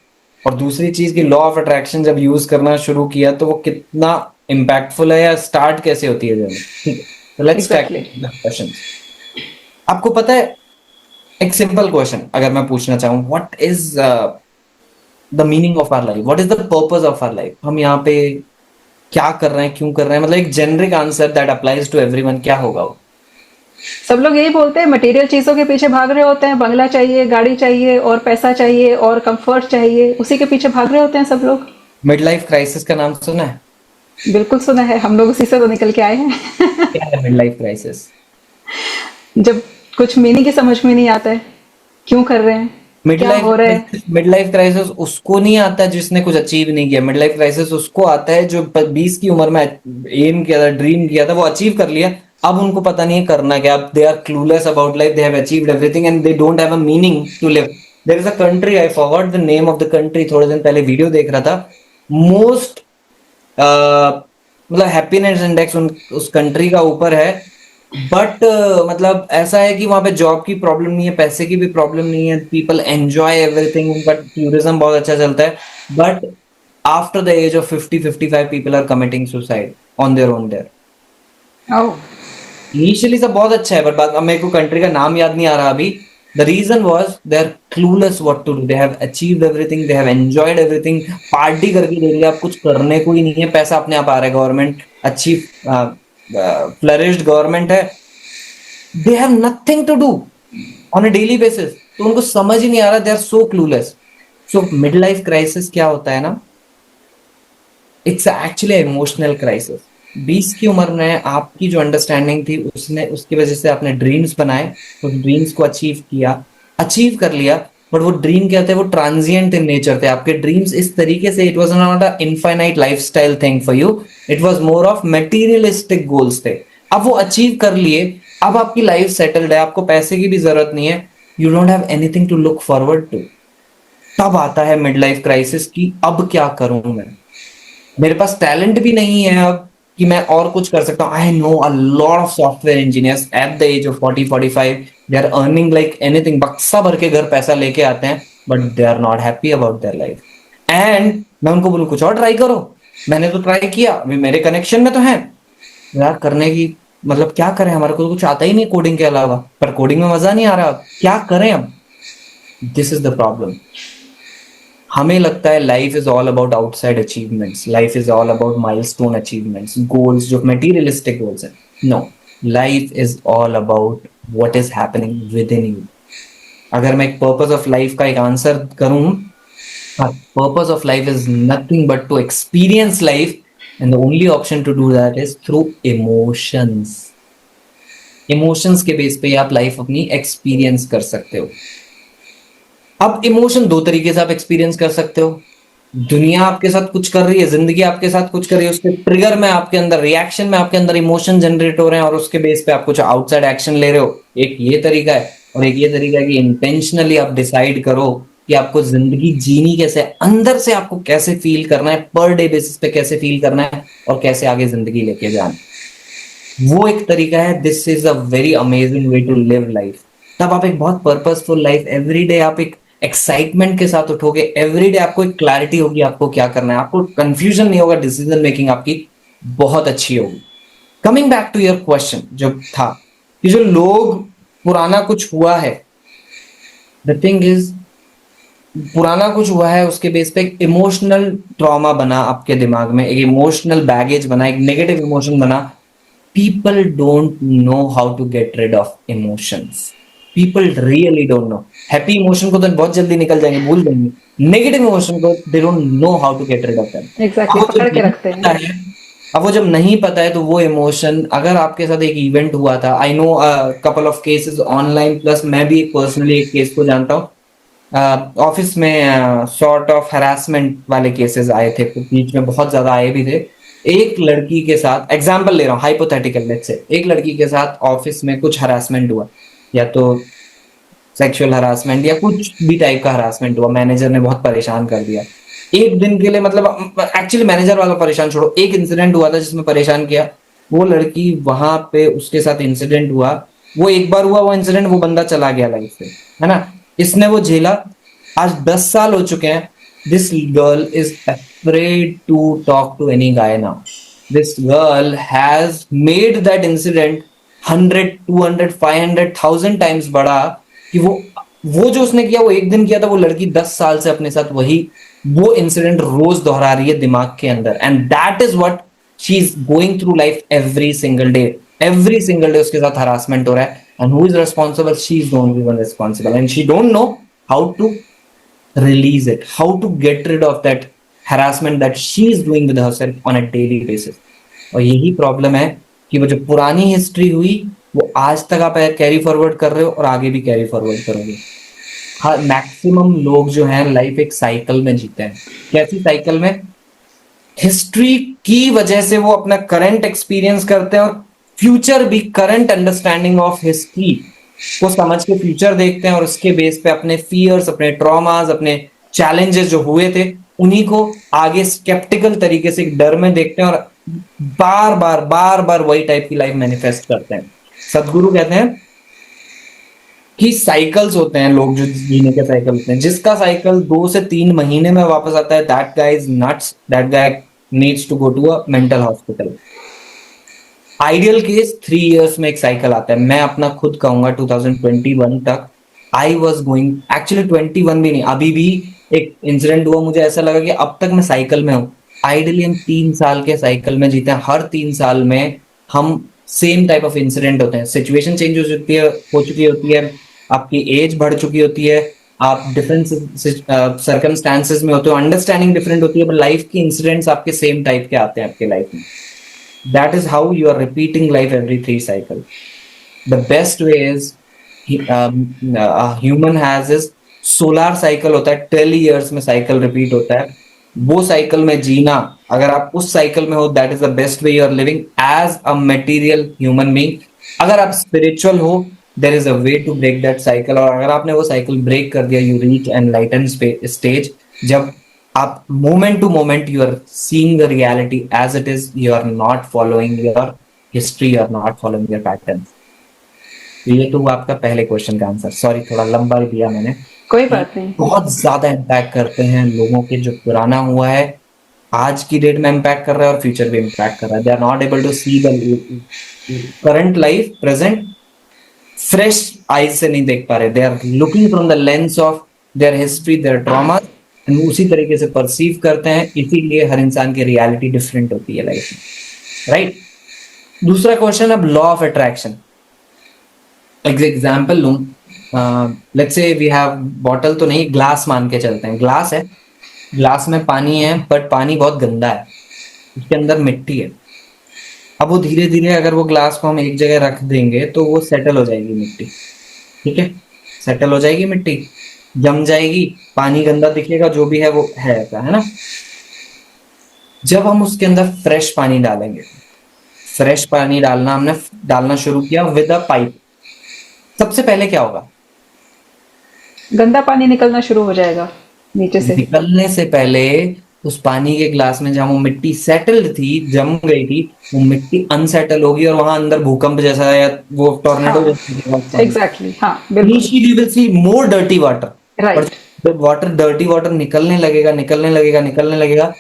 और दूसरी चीज कि लॉ ऑफ अट्रैक्शन जब यूज करना शुरू किया तो वो कितना इम्पैक्टफुल है, या स्टार्ट कैसे होती है जर्नी. ठीक है, तो let's Exactly. Tackle the questions. आपको पता है, एक सिंपल क्वेश्चन अगर मैं पूछना चाहूँ, what is the meaning of our life, what is the purpose of our life, हम यहाँ पे क्या कर रहे हैं, क्यों कर रहे हैं, मतलब एक generic answer that applies to everyone, क्या होगा वो? सब लोग यही बोलते हैं, मटेरियल चीज़ों के पीछे भाग रहे होते हैं. बंगला चाहिए, गाड़ी चाहिए, और पैसा चाहिए, और कंफर्ट चाहिए, उसी के पीछे भाग रहे होते हैं सब लोग. मिड लाइफ क्राइसिस का नाम सुना है? बिल्कुल सुना है, हम लोग उसी से तो निकल के आए हैं. क्या है मिड लाइफ क्राइसिस? जब कुछ मीनिंग की समझ में नहीं आता है, क्यों कर रहे हैं, क्या हो रहा है. मिड लाइफ क्राइसिस उसको नहीं आता जिसने कुछ अचीव नहीं किया. मिड लाइफ क्राइसिस उसको आता है जो 20 की उम्र में एम किया था, ड्रीम किया था, वो अचीव कर लिया, अब उनको पता नहीं है करना क्या. अब they are clueless about life, they have achieved everything and they don't have a meaning to live. There is a country, I forgot the name of the country, थोड़े दिन पहले वीडियो देख रहा था. मोस्ट मतलब हैप्पीनेस इंडेक्स उस country का ऊपर है, बट मतलब ऐसा है कि वहां पे जॉब की प्रॉब्लम नहीं है, पैसे की भी प्रॉब्लम नहीं है, people enjoy everything, but tourism बहुत अच्छा चलता है. But after the age of 50-55 people are committing suicide on their own there. Oh. Initially सब बहुत अच्छा है, बट बाद अब मेरे को कंट्री का नाम याद नहीं आ रहा अभी. The reason was they are clueless what to do, they have achieved everything, they have enjoyed everything, party करके दे लिया, अब कुछ करने को ही नहीं है, पैसा अपने आप आ रहा है, गवर्नमेंट अच्छी फ्लरिश्ड गवर्नमेंट है, they have nothing to do on a daily basis. तो उनको समझ ही नहीं आ रहा, they are so clueless. So mid life crisis क्या होता है ना, इट्स एक्चुअली इमोशनल क्राइसिस. 20 की उम्र में आपकी जो अंडरस्टैंडिंग थी उसने उसकी वजह से आपने ड्रीम्स बनाए, उस ड्रीम्स को अचीव कर लिया, बट वो ड्रीम क्या थे, वो ट्रांजिएंट इन नेचर थे. आपके ड्रीम्स इस तरीके से, it was not a infinite lifestyle thing for you, it was more of materialistic goals थे. अब वो अचीव कर लिए, अब आपकी लाइफ सेटल्ड है, आपको पैसे की भी जरूरत नहीं है, you don't have anything to look forward to. तब आता है मिड लाइफ क्राइसिस की अब क्या करूं मैं, मेरे पास टैलेंट भी नहीं है अब कि मैं और कुछ कर सकता हूँ. I know a lot of software engineers at the age of 40-45, they are earning like anything, बक्सा भर के घर पैसा लेके आते हैं, but they are not happy about their life. And मैं उनको बोलूँ कुछ और ट्राई करो, मैंने तो ट्राई किया, अभी मेरे कनेक्शन में तो है यार करने की, मतलब क्या करें, हमारे को तो कुछ आता ही नहीं कोडिंग के अलावा, पर कोडिंग में मजा नहीं आ रहा, क्या करें अब. This is the problem. हमें लगता है life is all about outside achievements, life is all about milestone achievements, goals जो मटेरियलिस्टिक गोल्स हैं. No, life is all about what is happening within you. अगर मैं एक पर्पस ऑफ लाइफ का एक आंसर करूं, purpose of life is nothing but to experience life and the only option to do that is through emotions. Emotions के base पे आप life अपनी एक्सपीरियंस कर सकते हो। अब इमोशन दो तरीके से आप एक्सपीरियंस कर सकते हो। दुनिया आपके साथ कुछ कर रही है, जिंदगी आपके साथ कुछ कर रही है, उसके ट्रिगर में आपके अंदर, रिएक्शन में आपके अंदर इमोशन जनरेट हो रहे हैं और उसके बेस पे आप कुछ आउटसाइड एक्शन ले रहे हो। एक ये तरीका है, और एक ये तरीका है कि इंटेंशनली आप डिसाइड करो कि आपको जिंदगी जीनी कैसे है, अंदर से आपको कैसे फील करना है, पर डे बेसिस पे कैसे फील करना है और कैसे आगे जिंदगी लेके जाना है। वो एक तरीका है। This is a very amazing way to live life. तब आप एक बहुत पर्पसफुल लाइफ, एवरीडे आप एक एक्साइटमेंट के साथ उठोगे, एवरीडे आपको एक क्लैरिटी होगी आपको क्या करना है, आपको कंफ्यूजन नहीं होगा, डिसीजन मेकिंग आपकी बहुत अच्छी होगी। Coming back to your question जो था कि जो लोग पुराना कुछ हुआ है, द थिंग इज पुराना कुछ हुआ है उसके बेस पे एक इमोशनल ट्रॉमा बना आपके दिमाग में, एक इमोशनल बैगेज बना, एक नेगेटिव इमोशन बना। People don't know how to get rid of emotions. People really don't know. Happy emotion को तो बहुत जल्दी निकल जाएंगे, भूल जाएंगे। नेगेटिव इमोशन को they don't know how to get rid of them. Exactly, अब वो पकड़ जब के नहीं रखते पता हैं। है, अब वो जब नहीं पता है तो वो इमोशन, अगर आपके साथ एक इवेंट हुआ था, I know couple of cases online, plus मैं भी पर्सनली एक केस को जानता हूँ। ऑफिस में सॉर्ट ऑफ हरासमेंट वाले केसेस आए थे, बीच में बहुत ज्यादा आए भी थे। एक लड़की के साथ, एग्जाम्पल ले रहा हूँ, हाइपोथेटिकल लेट्स से, एक लड़की के साथ ऑफिस में कुछ हरासमेंट हुआ, या तो सेक्सुअल हरासमेंट या कुछ भी टाइप का हरासमेंट हुआ, मैनेजर ने बहुत परेशान कर दिया एक दिन के लिए। मतलब एक्चुअली मैनेजर वाला परेशान छोड़ो, एक इंसिडेंट हुआ था जिसमें परेशान किया। वो लड़की वहां पे, उसके साथ इंसिडेंट हुआ, वो एक बार हुआ वो इंसिडेंट, वो बंदा चला गया लाइफ से, है ना। इसने वो झेला, आज 10 साल हो चुके हैं। This girl is afraid to talk to any guy now. This girl has made that incident 100, 200, 500, 1000 times बड़ा, कि वो जो उसने किया वो एक दिन किया था, वो लड़की 10 साल से अपने साथ वही वो इंसिडेंट रोज दोहरा रही है दिमाग के अंदर। And that is what she is going through life every single day. Every single day उसके साथ हरासमेंट हो रहा है, and who is responsible? She is the only one responsible, and she don't know how to release it, how to get rid of that harassment that she is doing with herself on a daily basis. और यही problem है कि वो जो पुरानी history हुई वो आज तक आप कैरी फॉरवर्ड कर रहे हो और आगे भी कैरी फॉरवर्ड करोगे। हाँ, मैक्सिमम लोग जो हैं लाइफ एक साइकिल में जीते हैं। कैसी साइकिल में? हिस्ट्री की वजह से वो अपना करंट एक्सपीरियंस करते हैं, और फ्यूचर भी करंट अंडरस्टैंडिंग ऑफ हिस्ट्री को समझ के फ्यूचर देखते हैं, और उसके बेस पे अपने फियर्स, अपने ट्रॉमास, अपने चैलेंजेस जो हुए थे उन्हीं को आगे स्केप्टिकल तरीके से एक डर में देखते हैं, और बार बार वही टाइप की लाइफ मैनिफेस्ट करते हैं। सदगुरु कहते हैं कि साइकिल्स होते हैं, लोग जो जीने के साइकिल होते हैं, जिसका साइकिल 2 से 3 महीने में वापस आता है, that guy is nuts, that guy needs to go to a mental hospital. Ideal case 3 years में एक साइकिल आता है। मैं अपना खुद कहूंगा 2021 तक आई वॉज गोइंग, एक्चुअली 21 भी नहीं, अभी भी एक इंसिडेंट हुआ, मुझे ऐसा लगा कि अब तक मैं साइकिल में हूँ। आइडियली हम 3 साल के साइकिल में जीते हैं, हर 3 साल में हम सेम टाइप ऑफ इंसिडेंट होते हैं, सिचुएशन चेंज हो चुकी होती है, आपकी एज बढ़ चुकी होती है, आप डिफरेंट सर्कमस्टांसेस में होते हो, अंडरस्टैंडिंग डिफरेंट होती है, पर लाइफ के इंसिडेंट्स आपके सेम टाइप के आते हैं आपके लाइफ में। That is how you are repeating life every 3 cycles. The best way is a human has is solar cycle होता है, 12 years में cycle repeat होता है। वो cycle में जीना, अगर आप उस cycle में हो, that is the best way you are living as a material human being. अगर आप spiritual हो, there is a way to break that cycle, और अगर आपने वो cycle break कर दिया, you reach enlightened stage, जब आप moment to moment you are seeing the reality as it is, you are not following your history, you are not following your pattern. ये तो हुआ आपका पहले क्वेश्चन का आंसर। सॉरी, थोड़ा लंबा ही दिया मैंने। कोई बात नहीं। बहुत ज्यादा इम्पैक्ट करते हैं लोगों के, जो पुराना हुआ है आज की डेट में इम्पैक्ट कर रहा है और फ्यूचर भी इम्पैक्ट कर रहा है। They are not able to see the current life, present fresh eyes से नहीं देख पा रहे। They are looking from the lens of their history, their trauma, उसी तरीके से परसीव करते हैं। इसीलिए हर इंसान की रियलिटी डिफरेंट होती है लाइफ में, राइट। दूसरा क्वेश्चन, अब लॉ ऑफ अट्रैक्शन। एग्जाम्पल लूं, let's say we have bottle, तो नहीं, ग्लास मान के चलते हैं। ग्लास है, ग्लास में पानी है, बट पानी बहुत गंदा है, उसके अंदर मिट्टी है। अब वो धीरे धीरे अगर वो ग्लास को हम एक जगह रख देंगे तो वो सेटल हो जाएगी मिट्टी। ठीक है, सेटल हो जाएगी मिट्टी, जम जाएगी, पानी गंदा दिखेगा, जो भी है वो है ऐसा, है ना। जब हम उसके अंदर फ्रेश पानी डालेंगे, फ्रेश पानी डालना हमने डालना शुरू किया विद अ पाइप, सबसे पहले क्या होगा? गंदा पानी निकलना शुरू हो जाएगा नीचे से। निकलने से पहले उस पानी के ग्लास में जहां वो मिट्टी सेटल्ड थी, जम गई थी, वो मिट्टी अनसेटल होगी और वहां अंदर भूकंप जैसा या वो टोर्नेडो हाँ, जैसा एग्जैक्टली, हाँ बिल्कुल। Initially will see more dirty water. पर राइट। जब वाटर डर्टी वाटर निकलने लगेगा, निकलने लगेगा, निकलने लगेगा,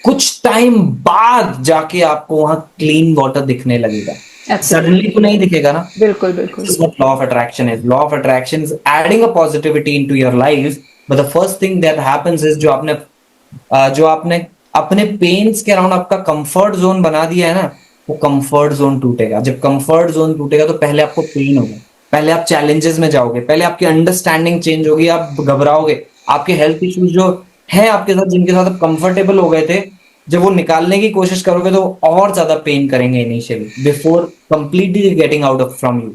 कुछ टाइम बाद जाके आपको वहां क्लीन वाटर दिखने लगेगा। Suddenly absolutely. तो नहीं दिखेगा ना। बिल्कुल बिल्कुल। This is what law of attraction is. Law of attraction is adding a positivity into your life, but the first thing that happens is जो आपने अपने पेन्स के अराउंड आपका कंफर्ट जोन बना दिया है ना, वो कंफर्ट जोन टूटेगा। जब कंफर्ट जोन टूटेगा तो पहले आपको पेन होगा, पहले आप चैलेंजेस में जाओगे, पहले आपकी अंडरस्टैंडिंग चेंज होगी, आप घबराओगे, आपके हेल्थ इश्यूज जो हैं आपके साथ, जिनके साथ आप कंफर्टेबल हो गए थे, जब वो निकालने की कोशिश करोगे तो और ज्यादा पेन करेंगे initially before completely getting out of from you.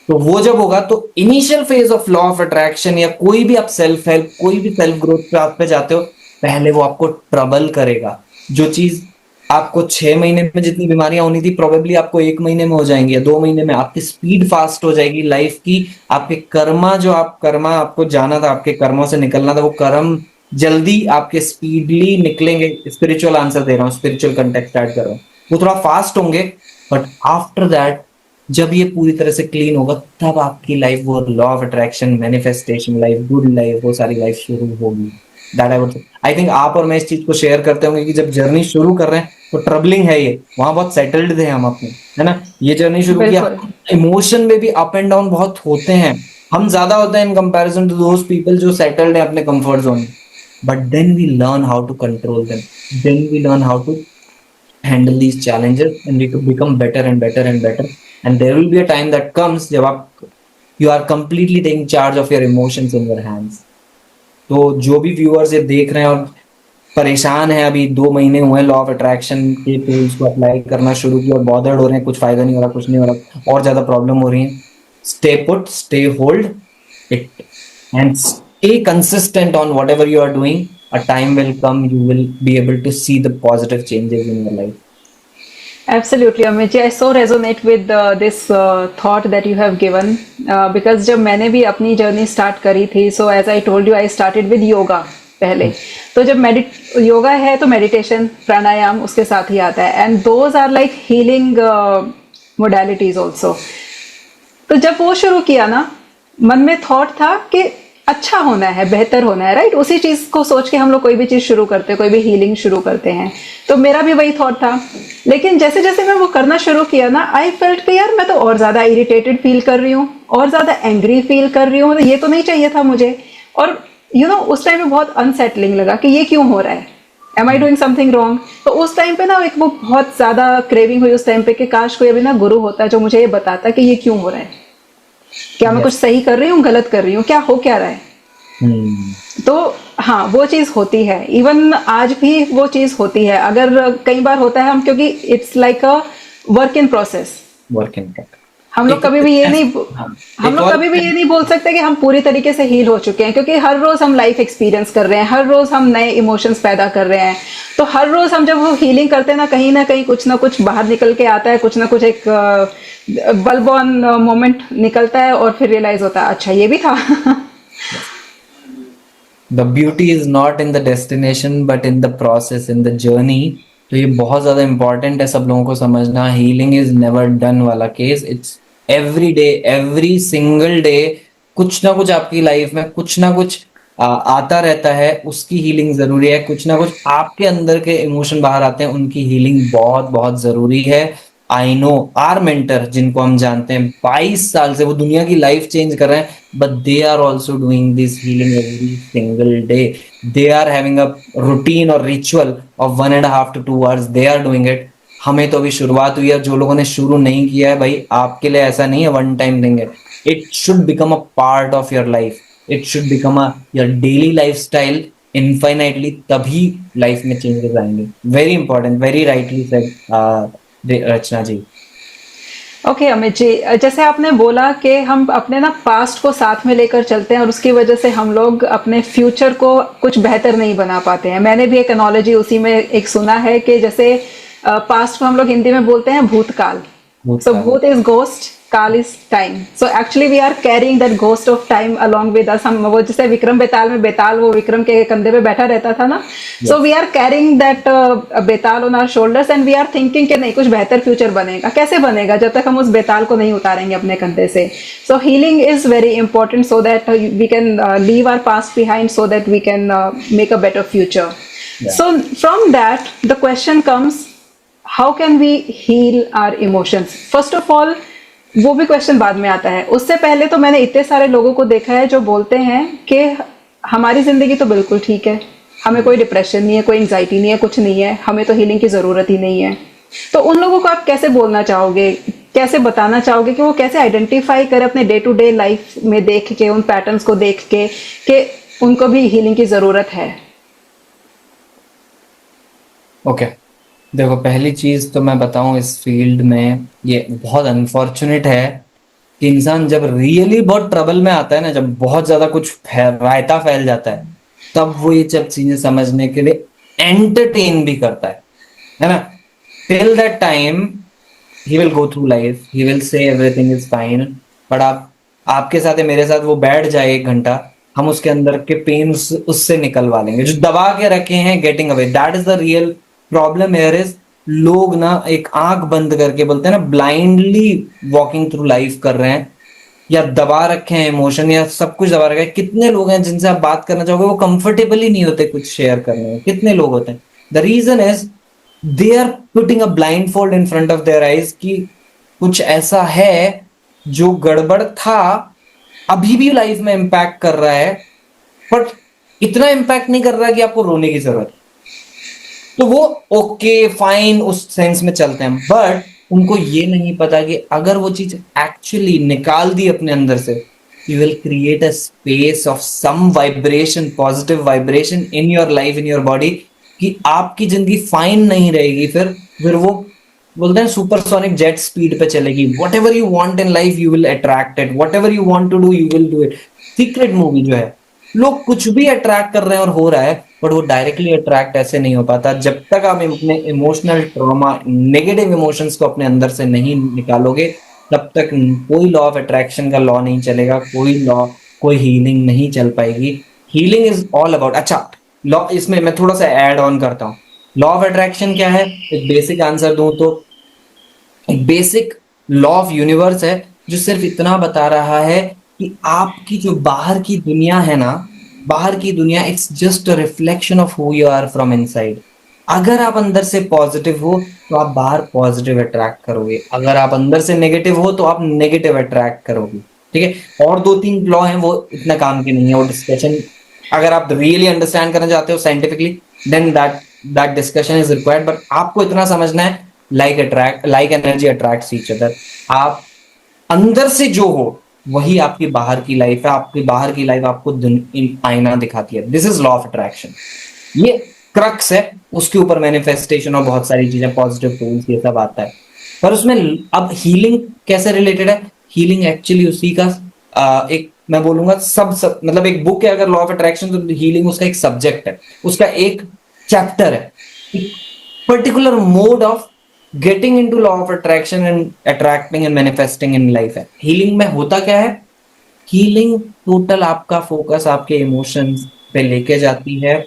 तो वो जब होगा तो initial phase of law of attraction या कोई भी आप सेल्फ हेल्प, कोई भी सेल्फ ग्रोथ पे आप पे जाते हो, पहले वो आपको ट्रबल करेगा। जो चीज आपको 6 महीने में जितनी बीमारियां होनी थी प्रोबेबली आपको 1 महीने में हो जाएंगी या 2 महीने में। आपकी स्पीड फास्ट हो जाएगी लाइफ की। आपके कर्मा जो आप कर्मा आपको जाना था, आपके कर्मों से निकलना था, वो कर्म जल्दी आपके स्पीडली निकलेंगे। स्पिरिचुअल आंसर दे रहा हूँ, स्पिरिचुअल कंटेक्ट ऐड कर रहा हूँ। वो थोड़ा फास्ट होंगे, बट आफ्टर दैट जब ये पूरी तरह से क्लीन होगा तब आपकी लाइफ वो law of attraction, manifestation life, good life, वो सारी लाइफ शुरू होगी। दैट आई थिंक आप और मैं इस चीज को शेयर करते होंगे कि जब जर्नी शुरू कर रहे हैं तो ट्रबलिंग है ये, वहां बहुत सेटल्ड थे हम अपने, है ना। ये जर्नी शुरू किया, बिल्कुल। इमोशन में भी अप एंड डाउन बहुत होते हैं, हम ज्यादा होते हैं in comparison to those people जो सेटल्ड है अपने कंफर्ट जोन में। But then we learn how to control them, then we learn how to handle these challenges and we to become better and better and better, and there will be a time that comes जब आप you are completely taking charge of your emotions in your hands। तो जो भी viewers ये देख रहे हैं और परेशान है, अभी 2 महीने हुए लॉ ऑफ अट्रैक्शन के टूल्स को अप्लाई करना शुरू किया और बॉदर्ड हो रहे हैं, कुछ फायदा नहीं हो रहा, कुछ नहीं हो रहा, और ज्यादा प्रॉब्लम हो रही है, stay put, stay hold it and stay consistent on whatever you are doing. A time will come, you will be able to see the positive changes in your life। Absolutely, Amit. I so resonate with this thought that you have given because जब मैंने भी अपनी journey start करी थी, so as I told you, I started with yoga पहले। तो जब योगा है तो मेडिटेशन, प्राणायाम उसके साथ ही आता है, and those are like healing modalities also. तो जब वो शुरू किया ना, मन में थॉट था कि अच्छा होना है, बेहतर होना है, राइट। उसी चीज को सोच के हम लोग कोई भी चीज शुरू करते हैं, कोई भी हीलिंग शुरू करते हैं। तो मेरा भी वही थॉट था, लेकिन जैसे जैसे मैं वो करना शुरू किया ना, आई फेल्ट कि यार मैं तो और ज्यादा इरिटेटेड फील कर रही हूँ, और ज्यादा एंग्री फील कर रही हूँ, ये तो नहीं चाहिए था मुझे। और उस टाइम में बहुत अनसेटलिंग लगा कि ये क्यों हो रहा है, am I doing something wrong. तो उस टाइम पे ना एक वो बहुत ज्यादा क्रेविंग हुई उस टाइम पे कि काश कोई अभी ना गुरु होता जो मुझे ये बताता कि ये क्यों हो रहा है, क्या मैं कुछ सही कर रही हूँ, गलत कर रही हूँ, क्या हो क्या रहा है। तो हाँ, वो चीज होती है, इवन आज भी वो चीज होती है। अगर कई बार होता है हम, क्योंकि it's like a work in process. हम लोग कभी भी ये नहीं बोल सकते कि हम पूरी तरीके से हील हो चुके हैं, क्योंकि हर रोज हम लाइफ एक्सपीरियंस कर रहे हैं, हर रोज हम नए इमोशंस पैदा कर रहे हैं। तो हर रोज हम जब वो हीलिंग करते हैं ना कहीं कुछ ना कुछ बाहर निकल के आता है, कुछ ना कुछ एक बल्ब ऑन मोमेंट निकलता है, और फिर रियलाइज होता है अच्छा ये भी था। The beauty is not in the destination but in the process, in the journey। तो ये बहुत ज्यादा इंपॉर्टेंट है सब लोगों को समझना। हीलिंग इज नेवर डन वाला case, it's every day, every single day कुछ ना कुछ आपकी लाइफ में कुछ ना कुछ आता रहता है, उसकी हीलिंग जरूरी है। कुछ ना कुछ आपके अंदर के इमोशन बाहर आते हैं, उनकी हीलिंग बहुत बहुत जरूरी है। आई नो आर मेंटर, जिनको हम जानते हैं 22 साल से वो दुनिया की लाइफ चेंज कर रहे हैं, but they are also doing this healing every single day. They are having a routine और ritual of 1.5 to 2 hours, they are doing it. हमें तो अभी शुरुआत हुई है, जो लोगों ने शुरू नहीं किया है भाई, आपके लिए ऐसा नहीं है वन टाइम थिंग है। It should become a part of your life, it should become a your daily lifestyle. Infinitely, तभी लाइफ में चेंजेस आएंगे. Very important, very rightly said Rachna ji. Okay Amit ji, जैसे आपने बोला कि हम अपने ना पास्ट को साथ में लेकर चलते हैं और उसकी वजह से हम लोग अपने फ्यूचर को कुछ बेहतर नहीं बना पाते हैं. मैंने भी एक एनोलॉजी उसी में एक सुना है कि जैसे पास्ट को हम लोग हिंदी में बोलते हैं भूतकाल. So भूतकाल. भूत is ghost, काल is time. So actually we are carrying that ghost of time along with us. हम वो जैसे विक्रम बेताल में बेताल वो विक्रम के कंधे पे बैठा रहता था ना. So we are carrying that Beetal on our shoulders and we are thinking कि नहीं कुछ बेहतर फ्यूचर बनेगा. कैसे बनेगा जब तक हम उस बेताल को नहीं उतारेंगे अपने कंधे से. So healing is very important so that we can leave our past behind so that we can make a better future. Yeah. So from that the question comes, how can we heal our emotions? First of all, वो भी question बाद में आता है. उससे पहले तो मैंने इतने सारे लोगों को देखा है जो बोलते हैं कि हमारी जिंदगी तो बिल्कुल ठीक है, हमें कोई डिप्रेशन नहीं है, कोई एंजाइटी नहीं है, कुछ नहीं है, हमें तो हीलिंग की जरूरत ही नहीं है. तो उन लोगों को आप कैसे बोलना चाहोगे, कैसे बताना चाहोगे कि वो कैसे आइडेंटिफाई करें अपने डे टू डे लाइफ में देख के, उन पैटर्न्स को देख के कि उनको भी हीलिंग की जरूरत है? ओके. देखो, पहली चीज तो मैं बताऊं, इस फील्ड में ये बहुत अनफॉर्चुनेट है कि इंसान जब रियली बहुत ट्रबल में आता है ना, जब बहुत ज्यादा कुछ रायता फैल जाता है, तब वो ये सब चीजें समझने के लिए एंटरटेन भी करता है ना. Till that time he will go through life, he will say everything is fine. But आपके साथ है, मेरे साथ वो बैठ जाए 1 घंटा, हम उसके अंदर के पेन्स उससे निकलवा लेंगे जो दबा के रखे हैं. Getting away, that is the real problem here is. लोग ना एक आंख बंद करके बोलते हैं ना, ब्लाइंडली वॉकिंग थ्रू लाइफ कर रहे हैं, या दबा रखे हैं इमोशन, या सब कुछ दबा रखा है. कितने लोग हैं जिनसे आप बात करना चाहोगे, वो कंफर्टेबल ही नहीं होते कुछ शेयर करने में. कितने लोग होते हैं. The reason is they are putting a blindfold in front of their eyes कि कुछ ऐसा है जो गड़बड़ था, अभी भी लाइफ में इम्पैक्ट कर रहा है, बट इतना इम्पैक्ट नहीं कर रहा कि आपको रोने की जरूरत. तो वो ओके फाइन उस सेंस में चलते हैं, बट उनको ये नहीं पता कि अगर वो चीज एक्चुअली निकाल दी अपने अंदर से, you will create a space of some vibration, positive vibration in your life, in your body, कि आपकी जिंदगी फाइन नहीं रहेगी. फिर वो बोलते हैं सुपरसोनिक जेट स्पीड पे चलेगी. Whatever you want in life you will attract it, whatever you want to do you will do it. Secret movie जो है, लोग कुछ भी अट्रैक्ट कर रहे हैं और हो रहा है, बट वो डायरेक्टली अट्रैक्ट ऐसे नहीं हो पाता जब तक आप अपने इमोशनल ट्रॉमा, नेगेटिव इमोशंस को अपने अंदर से नहीं निकालोगे. तब तक कोई लॉ ऑफ अट्रैक्शन का लॉ नहीं चलेगा, कोई हीलिंग नहीं चल पाएगी. हीलिंग इज ऑल अबाउट, अच्छा लॉ, इसमें मैं थोड़ा सा ऐड ऑन करता हूँ. लॉ ऑफ अट्रैक्शन क्या है, एक बेसिक आंसर दूं तो एक बेसिक लॉ ऑफ यूनिवर्स है जो सिर्फ इतना बता रहा है कि आपकी जो बाहर की दुनिया है ना, बाहर की दुनिया it's just a reflection of who you are from inside. अगर आप अंदर से पॉजिटिव हो तो आप बाहर पॉजिटिव अट्रैक्ट करोगे, अगर आप अंदर से नेगेटिव हो तो आप नेगेटिव अट्रैक्ट करोगे. ठीक है. और 2-3 लॉ हैं, वो इतना काम के नहीं है, वो डिस्कशन अगर आप रियली अंडरस्टैंड करना चाहते हो scientifically, then that discussion is required. But आपको इतना समझना है, like energy attracts each other. आप अंदर से जो हो वही आपकी बाहर की लाइफ है, आपकी बाहर की लाइफ आपको आईना दिखाती है. This is law of attraction. ये क्रक्स है, उसके ऊपर मैनिफेस्टेशन और बहुत सारी चीजें, पॉजिटिव टूल्स, ये सब आता है. पर उसमें अब हीलिंग कैसे रिलेटेड है, हीलिंग एक्चुअली उसी का एक मैं बोलूंगा सब मतलब एक बुक है अगर लॉ ऑफ अट्रैक्शन, तो हीलिंग उसका एक सब्जेक्ट है, उसका एक चैप्टर है, particular mode of getting into law of attraction and attracting and manifesting in life है. हीलिंग में होता क्या है, हीलिंग टोटल आपका फोकस आपके इमोशंस पे लेके जाती है,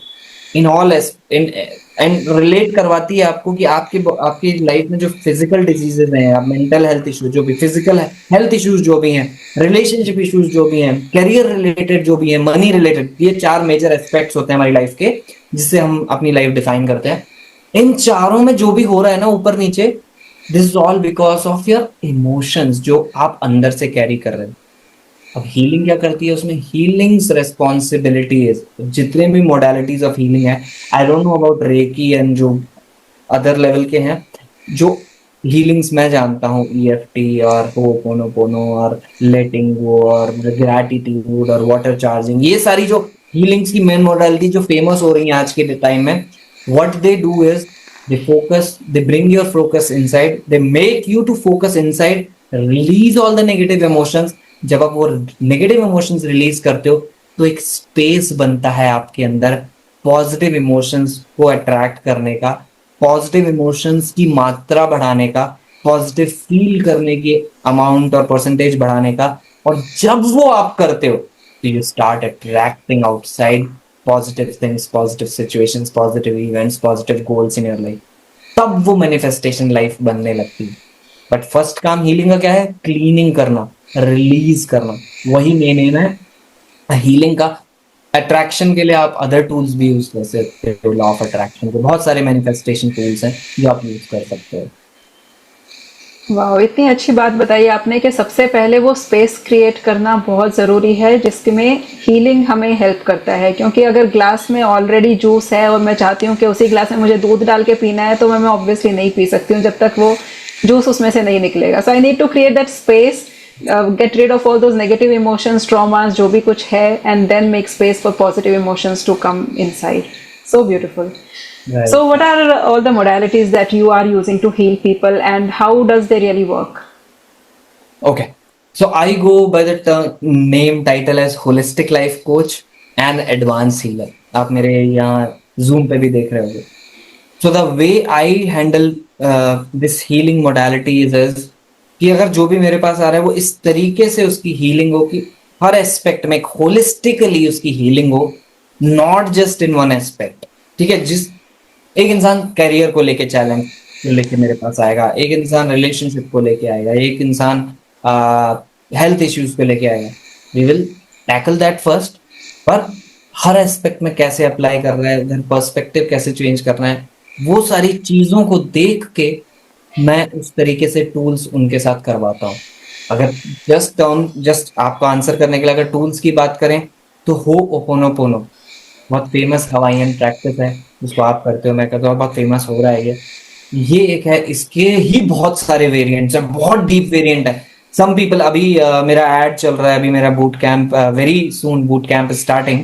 इन ऑल एंड रिलेट करवाती है आपको कि आपकी लाइफ में जो फिजिकल डिजीजेज हैं, मेंटल हेल्थ इश्यूज जो भी, फिजिकल हेल्थ इश्यूज जो भी हैं, रिलेशनशिप इश्यूज जो भी हैं, करियर रिलेटेड जो भी हैं, मनी रिलेटेड, ये 4 मेजर एस्पेक्ट्स होते हैं हमारी लाइफ के जिससे हम अपनी लाइफ डिफाइन करते हैं. इन चारों में जो भी हो रहा है ना ऊपर नीचे, this is all because of your emotions जो आप अंदर से कैरी कर रहे हैं. अब हीलिंग क्या करती है, उसमें हीलिंग्स रेस्पॉन्सिबिलिटीज, जितने भी मोडालिटीज ऑफ हीलिंग है, I don't know about recce and जो अदर लेवल के हैं, जो हीलिंग्स मैं जानता हूँ, EFT और होपोनोपोनो और लेटिंग गो और ग्रैटिट्यूड और वाटर चार्जिंग, ये सारी जो हीलिंग्स की मेन मोडालिटी जो फेमस हो रही है आज के टाइम में, what they do is they focus, they bring your focus inside, they make you to focus inside, release all the negative emotions. जब आप वो नेगेटिव इमोशंस रिलीज करते हो तो एक स्पेस बनता है आपके अंदर पॉजिटिव इमोशंस को अट्रैक्ट करने का, पॉजिटिव इमोशंस की मात्रा बढ़ाने का, पॉजिटिव फील करने की अमाउंट और परसेंटेज बढ़ाने का। और जब वो आप करते हो तो you start attracting outside positive things, positive situations, positive events, positive goals in your life. तब वो मैनिफेस्टेशन लाइफ बनने लगती है। बट फर्स्ट काम हीलिंग का क्या है? क्लीनिंग करना, रिलीज करना, वही मेन एम है हीलिंग का। अट्रैक्शन के लिए आप अदर टूल्स भी यूज कर सकते हो, लॉ ऑफ अट्रैक्शन के बहुत सारे मैनिफेस्टेशन टूल्स हैं जो आप यूज कर सकते हो। वाह, इतनी अच्छी बात बताई आपने कि सबसे पहले वो स्पेस क्रिएट करना बहुत ज़रूरी है जिसमें हीलिंग हमें हेल्प करता है। क्योंकि अगर ग्लास में ऑलरेडी जूस है और मैं चाहती हूँ कि उसी ग्लास में मुझे दूध डाल के पीना है, तो मैं ऑब्वियसली नहीं पी सकती हूँ जब तक वो जूस उसमें से नहीं निकलेगा। So I need to create that space, get rid of all those negative emotions, traumas, जो भी कुछ है, and then make space for positive emotions to come inside. So beautiful. Right. So what are all the modalities that you are using to heal people, and how does they really work? Okay. So I go by the name title as holistic life coach and advanced healer. आप मेरे यहाँ Zoom पे भी देख रहे होंगे। So the way I handle this healing modality is कि अगर जो भी मेरे पास आ रहा है वो इस तरीके से उसकी हीलिंग हो कि हर एस्पेक्ट में होलिस्टिकली उसकी हीलिंग हो, not just in one aspect. ठीक है, जिस एक इंसान करियर को लेके चैलेंज को लेके मेरे पास आएगा, एक इंसान रिलेशनशिप को लेके आएगा, एक इंसान हेल्थ इश्यूज को लेके आएगा, we will tackle that first. पर हर एस्पेक्ट में कैसे अप्लाई कर रहा है, उधर पर्सपेक्टिव कैसे चेंज करना है, वो सारी चीजों को देख के मैं उस तरीके से टूल्स उनके साथ करवाता हूँ। अगर जस्ट आपको आंसर करने के लिए अगर टूल्स की बात करें तो हो ओपोनोपोनो बहुत फेमस हवाईयन प्रैक्टिस है, जिसको आप करते हो, मैं करता हूँ, बहुत फेमस हो रहा है ये एक है। इसके ही बहुत सारे वेरिएंट्स हैं, बहुत डीप वेरिएंट है। सम पीपल अभी मेरा एड चल रहा है, अभी मेरा boot camp, very soon boot camp starting.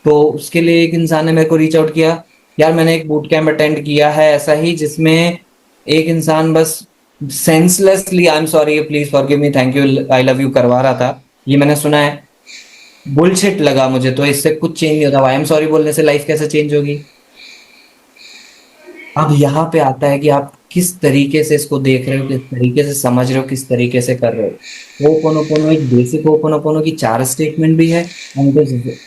तो उसके लिए एक इंसान ने मेरे को रीच आउट किया, यार मैंने एक बूट कैंप अटेंड किया है ऐसा ही, जिसमें एक इंसान बस senselessly, I am sorry please forgive me, thank you, I love you करवा रहा था। ये मैंने सुना है, बुलशिट लगा मुझे, तो इससे कुछ चेंज नहीं होता। आई एम सॉरी बोलने से लाइफ कैसे चेंज होगी? अब यहाँ पे आता है कि आप किस तरीके से इसको देख रहे हो, किस तरीके से समझ रहे हो, किस तरीके से कर रहे हो। होपोनोपोनो एक बेसिक होपोनोपोनो की 4 स्टेटमेंट भी है, and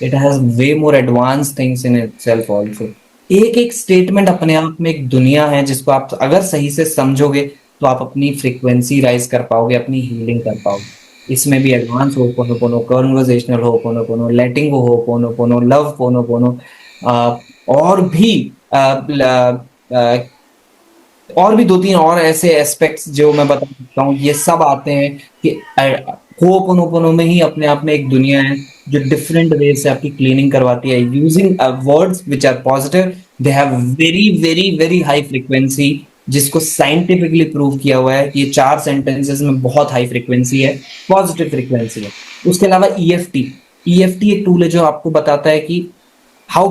it has way more advance things in itself also. एक एक स्टेटमेंट अपने आप में एक दुनिया है, जिसको आप अगर सही से समझोगे तो आप अपनी फ्रीक्वेंसी राइज कर पाओगे, अपनी हीलिंग कर पाओगे। इसमें भी एडवांस होपोनोपोनो, कन्वर्सेशनल होपोनोपोनो, लेटिंग गो होपोनोपोनो, लव पोनोपोनो, और भी और भी 2-3 और ऐसे एस्पेक्ट्स जो मैं बता सकता हूँ। ये सब आते हैं कि होपोनोपोनो में ही अपने आप में एक दुनिया है जो डिफरेंट वे से आपकी क्लीनिंग करवाती है, using words which are positive. They have very very very high frequency, जिसको साइंटिफिकली प्रूव किया हुआ है कि ये 4 सेंटेंसेस में बहुत हाई फ्रीक्वेंसी है, पॉजिटिव फ्रीक्वेंसी है। उसके अलावा ईएफटी एक टूल है जो आपको बताता है कि how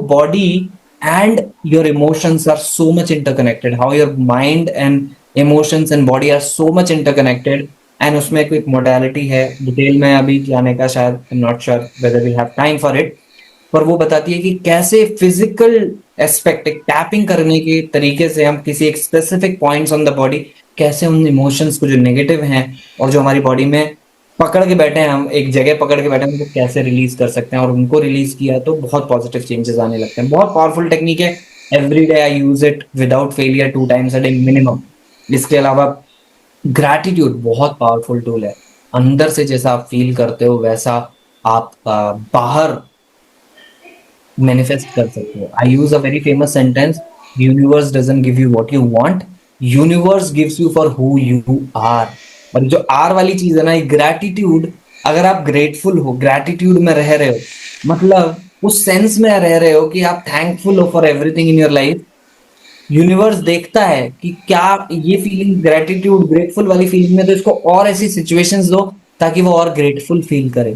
body and your emotions are so much interconnected, how your mind and emotions and body are so much interconnected। And उसमें कोई मोडालिटी है, डिटेल में अभी जाने का शायद I am not sure whether we have time for it, पर वो बताती है कि कैसे फिजिकल एस्पेक्ट, एक टैपिंग करने के तरीके से हम किसी एक specific points on the body, कैसे उन इमोशंस को जो नेगेटिव हैं और जो हमारी बॉडी में पकड़ के बैठे हैं, हम एक जगह पकड़ के बैठे हैं, उनको कैसे रिलीज कर सकते हैं। और उनको रिलीज किया तो बहुत पॉजिटिव चेंजेस आने लगते हैं। बहुत पावरफुल टेक्निक है, every day I use it without failure 2 times a day minimum. इसके अलावा ग्रैटिट्यूड बहुत पावरफुल टूल है। अंदर से जैसा आप फील करते हो वैसा आप बाहर मैनिफेस्ट कर सकते हो। I use a very famous sentence, universe doesn't give you what you want, universe gives you for who you are. और जो आर वाली चीज है ना, ग्रैटिट्यूड, अगर आप ग्रेटफुल हो, ग्रैटिट्यूड में रह रहे हो, मतलब उस सेंस में रह रहे हो कि आप थैंकफुल हो for everything in your life, universe देखता है कि क्या ये फीलिंग, ग्रेटिट्यूड ग्रेटफुल वाली फीलिंग में, तो इसको और ऐसी सिचुएशंस दो ताकि वो और ग्रेटफुल फील करे।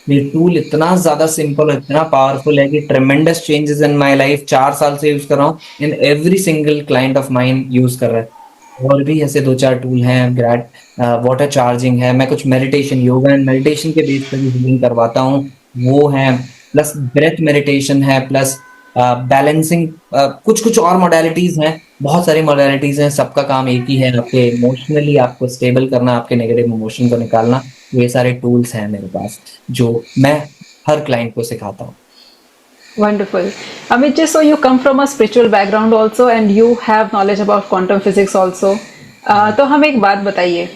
ये टूल इतना ज्यादा सिंपल और इतना पावरफुल है कि ट्रेमेंडस चेंजेस इन माय लाइफ 4 साल से यूज कर रहा हूँ, in every single client of mine use कर रहा है। और भी ऐसे 2-4 टूल हैं, ग्रैड वाटर चार्जिंग है, मैं कुछ मेडिटेशन, योगा एंड मेडिटेशन के बेस पर भी हीलिंग करवाता हूँ, वो है, प्लस ब्रेथ मेडिटेशन है, प्लस बैलेंसिंग, कुछ कुछ और मोडालिटीज हैं, बहुत सारी मोडालिटीज हैं, सबका काम एक ही है, आपके इमोशनली आपको स्टेबल करना, आपके नेगेटिव इमोशन को निकालना। ये सारे टूल्स हैं मेरे पास जो मैं हर क्लाइंट को सिखाता हूँ। Wonderful. Amit, just so you come from a spiritual background also and you have knowledge about quantum physics also. तो हम एक बात बताइए,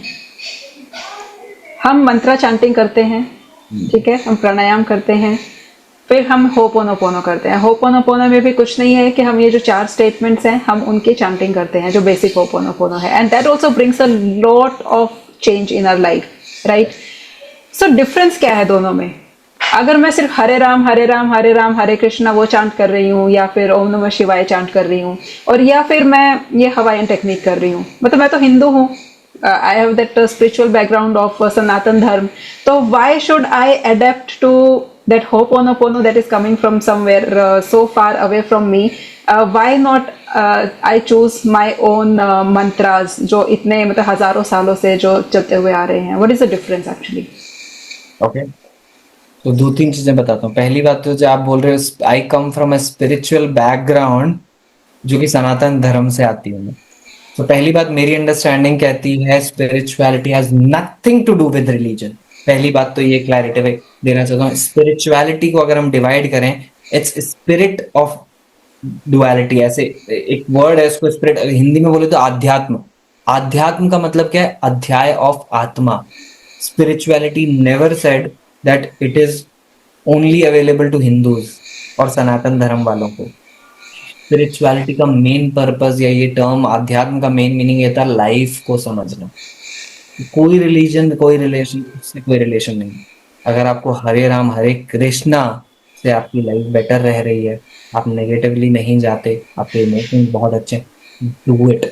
हम मंत्रा चैंटिंग करते हैं, ठीक है, हम प्राणायाम करते हैं, फिर हम होपोनोपोनो करते हैं। होपोनोपोनो में भी कुछ नहीं है कि हम ये जो 4 स्टेटमेंट्स हैं हम उनकी चैंटिंग करते हैं जो बेसिक होपोनोपोनो है, and that also brings a lot of change in our life, right? So difference क्या है दोनों में? अगर मैं सिर्फ हरे राम हरे राम हरे राम हरे कृष्णा वो चांट कर रही हूँ, या फिर ओम नमः शिवाय चांट कर रही हूँ, और या फिर मैं ये हवाईन टेक्निक कर रही हूँ, मतलब मैं तो हिंदू हूँ, I have that spiritual background of Sanatan Dharma, तो why should I adapt to that ho'oponopono that is coming from somewhere so far away from me? Why not I choose my own mantras जो इतने मतलब हजारों सालों से जो चलते हुए आ रहे हैं? What is the difference actually? Okay, तो 2-3 चीजें बताता हूँ। पहली बात तो जो आप बोल रहे हो, I come from a spiritual background जो कि सनातन धर्म से आती हूँ मैं। तो पहली बात, मेरी अंडरस्टैंडिंग कहती है spirituality has nothing to do with religion. पहली बात तो ये क्लैरिटी देना चाहता हूँ। स्पिरिचुअलिटी को अगर हम डिवाइड करें, इट्स स्पिरिट ऑफ डुअलिटी, ऐसे एक वर्ड है उसको, स्पिरिट हिंदी में बोले तो आध्यात्म। आध्यात्म का मतलब क्या है? अध्याय ऑफ आत्मा। Spirituality never said that it is only available to Hindus और सनातन धर्म वालों को। स्पिरिचुअलिटी का मेन पर्पस या ये टर्म आध्यात्म का मेन मीनिंग ये था लाइफ को समझना। कोई रिलीजन, कोई रिलेशन, उससे कोई रिलेशन नहीं। अगर आपको हरे राम हरे कृष्णा से आपकी लाइफ बेटर रह रही है, आप नेगेटिवली नहीं जाते, आपके इमोशंस बहुत अच्छे, डू इट,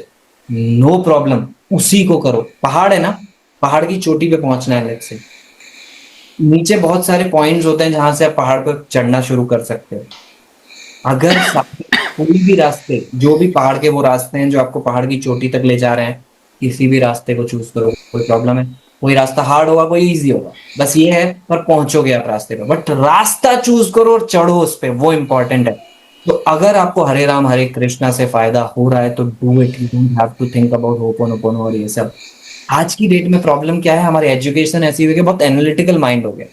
नो प्रॉब्लम, उसी को करो। पहाड़ है ना, पहाड़ की चोटी पे पहुंचना है, लेट्स से नीचे बहुत सारे पॉइंट्स होते हैं जहां से आप पहाड़ पर चढ़ना शुरू कर सकते हो। अगर कोई भी रास्ते, जो भी पहाड़ के वो रास्ते हैं जो आपको पहाड़ की चोटी तक ले जा रहे हैं, किसी भी रास्ते को चूज करो, कोई प्रॉब्लम है। कोई रास्ता हार्ड होगा, कोई इजी होगा, बस ये है, पर पहुंचोगे आप रास्ते पे, बट रास्ता चूज करो और चढ़ो उस पे, वो इंपॉर्टेंट है। तो अगर आपको हरे राम हरे कृष्णा से फायदा हो रहा है तो do it, you don't have to think about ho'oponopono और ये सब। आज की डेट में प्रॉब्लम क्या है, हमारी एजुकेशन ऐसी हुई कि बहुत एनालिटिकल माइंड हो गया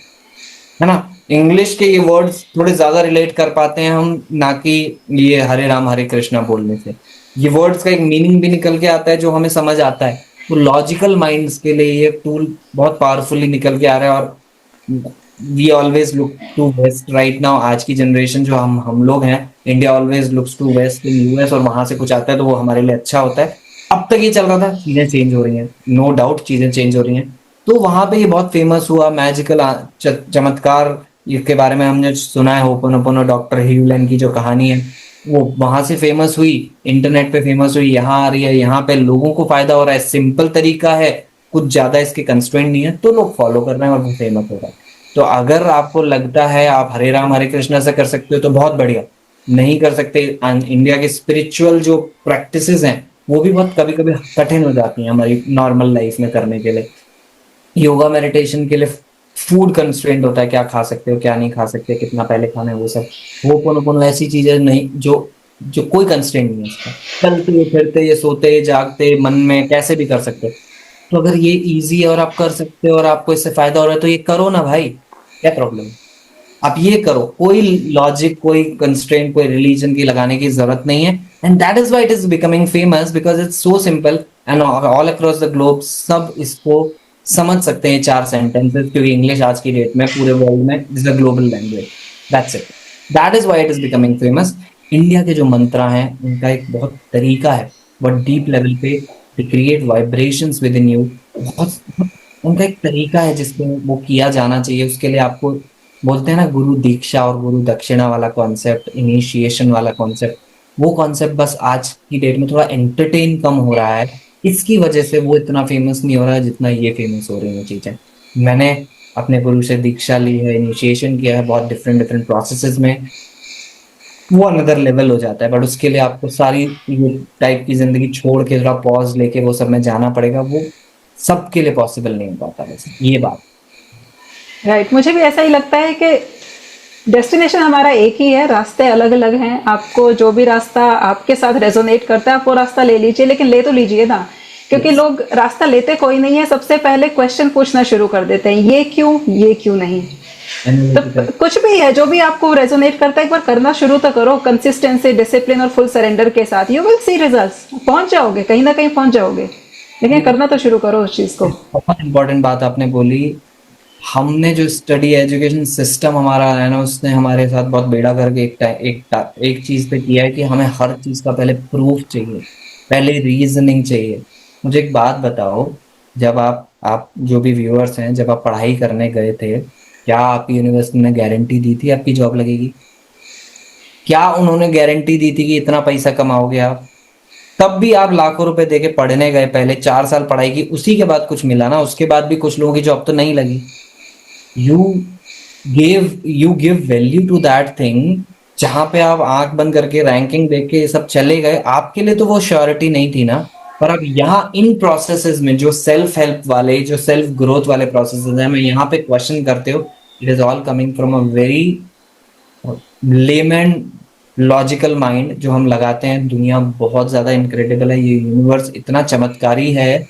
है ना। इंग्लिश के ये वर्ड्स थोड़े ज्यादा रिलेट कर पाते हैं हम, ना कि ये हरे राम हरे कृष्णा बोलने से। ये वर्ड्स का एक मीनिंग भी निकल के आता है जो हमें समझ आता है। तो लॉजिकल माइंड्स के लिए ये टूल बहुत पावरफुली निकल के आ रहा है। और we always look to west right now. आज की जनरेशन जो हम लोग हैं, India always looks to west in US, और वहां से कुछ आता है तो वो हमारे लिए अच्छा होता है। अब तक ये चल रहा था, चीजें चेंज हो रही हैं, नो डाउट चीजें चेंज हो रही हैं। तो वहां पे ये बहुत फेमस हुआ, मैजिकल चमत्कार, इसके बारे में हमने सुना है, होपोनोपोनो, डॉक्टर ह्यूलन की जो कहानी है वो वहां से फेमस हुई, इंटरनेट पे फेमस हुई, यहाँ आ रही है, यहाँ पे लोगों को फायदा हो रहा है, सिंपल तरीका है, कुछ ज्यादा इसके कंस्ट्रेंट नहीं है, तो लोग फॉलो कर रहे हैं और वो फेमस हो रहा है। तो अगर आपको लगता है आप हरे राम हरे कृष्णा से कर सकते हो तो बहुत बढ़िया। नहीं कर सकते, इंडिया के स्पिरिचुअल जो प्रैक्टिसेस हैं वो भी बहुत कभी कभी कठिन हो जाती हैं हमारी नॉर्मल लाइफ में करने के लिए। योगा मेडिटेशन के लिए फूड कंस्ट्रेंट होता है, क्या खा सकते हो क्या नहीं खा सकते, कितना पहले खाना है, वो सब। वो कोनो ऐसी चीजें नहीं जो जो कोई कंस्ट्रेंट नहीं है इसका। चलते फिरते, ये सोते जागते मन में कैसे भी कर सकते हो। तो अगर ये इजी है और आप कर सकते हो और आपको इससे फायदा हो रहा है तो ये करो ना भाई, क्या प्रॉब्लम है? आप ये करो, कोई लॉजिक, कोई कंस्ट्रेंट, कोई रिलीजन की लगाने की जरूरत नहीं है। And that is why it is becoming famous, because it's so simple and all across the globe सब इसको समझ सकते हैं 4 सेंटेंसेस, क्योंकि इंग्लिश आज की डेट में पूरे वर्ल्ड में is the global language. That's it, that is why it is becoming famous. India के जो मंत्र हैं उनका एक बहुत तरीका है, बहुत डीप लेवल पे create vibrations with in you. बहुत उनका एक तरीका है जिसको वो किया जाना चाहिए। उसके लिए आपको बोलते हैं ना गुरु दीक्षा और गुरु दक्षिणा वाला कॉन्सेप्ट, इनिशिएशन वाला कॉन्सेप्ट, वो कॉन्सेप्ट बस आज की डेट में थोड़ा एंटरटेन कम हो रहा है। इसकी वजह से वो इतना फेमस नहीं हो रहा है जितना ये फेमस हो रही है चीजें। मैंने अपने गुरु से दीक्षा ली है, इनिशिएशन किया है बहुत डिफरेंट डिफरेंट प्रोसेसेस में, वो अनदर लेवल हो जाता है। बट उसके लिए आपको सारी ये टाइप की जिंदगी छोड़ के थोड़ा पॉज लेके वो सब में जाना पड़ेगा, वो सबके लिए पॉसिबल नहीं हो पाता वैसे, ये बात। राइट, मुझे भी ऐसा ही लगता है कि डेस्टिनेशन हमारा एक ही है, रास्ते अलग अलग हैं। आपको जो भी रास्ता आपके साथ रेजोनेट करता है आप वो रास्ता ले लीजिए, लेकिन ले तो लीजिए ना। क्योंकि Yes. लोग रास्ता लेते कोई नहीं है, सबसे पहले क्वेश्चन पूछना शुरू कर देते हैं, ये क्यों नहीं। तो Analytical. कुछ भी है जो भी आपको रेजोनेट करता है, एक बार करना शुरू तो करो, कंसिस्टेंसी, डिसिप्लिन और फुल सरेंडर के साथ। यू विल सी रिजल्ट्स, पहुंच जाओगे, कहीं ना कहीं पहुंच जाओगे, लेकिन करना तो शुरू करो उस चीज को। बहुत इंपॉर्टेंट बात आपने बोली। हमने जो स्टडी एजुकेशन सिस्टम हमारा है ना, उसने हमारे साथ बहुत बेड़ा करके एक चीज पे किया है कि हमें हर चीज का पहले प्रूफ चाहिए, पहले रीजनिंग चाहिए। मुझे एक बात बताओ, जब आप जो भी व्यूअर्स हैं, जब आप पढ़ाई करने गए थे, क्या आपकी यूनिवर्सिटी ने गारंटी दी थी आपकी जॉब लगेगी? क्या उन्होंने गारंटी दी थी कि इतना पैसा कमाओगे आप? तब भी आप लाखों रुपए देके पढ़ने गए, पहले 4 साल पढ़ाई की, उसी के बाद कुछ मिला ना, उसके बाद भी कुछ लोगों की जॉब तो नहीं लगी। You you give value to that thing, जहां पे आप आंख बंद करके रैंकिंग देख के ये सब चले गए, आपके लिए तो वो श्योरिटी नहीं थी ना। पर अब यहाँ इन प्रोसेसेस में जो सेल्फ हेल्प वाले, जो सेल्फ ग्रोथ वाले प्रोसेसेस हैं, मैं यहाँ पे क्वेश्चन करते हो, it is all coming from a very layman logical mind जो हम लगाते हैं। दुनिया बहुत ज्यादा इनक्रेडिबल है, ये यूनिवर्स इतना चमत्कारी है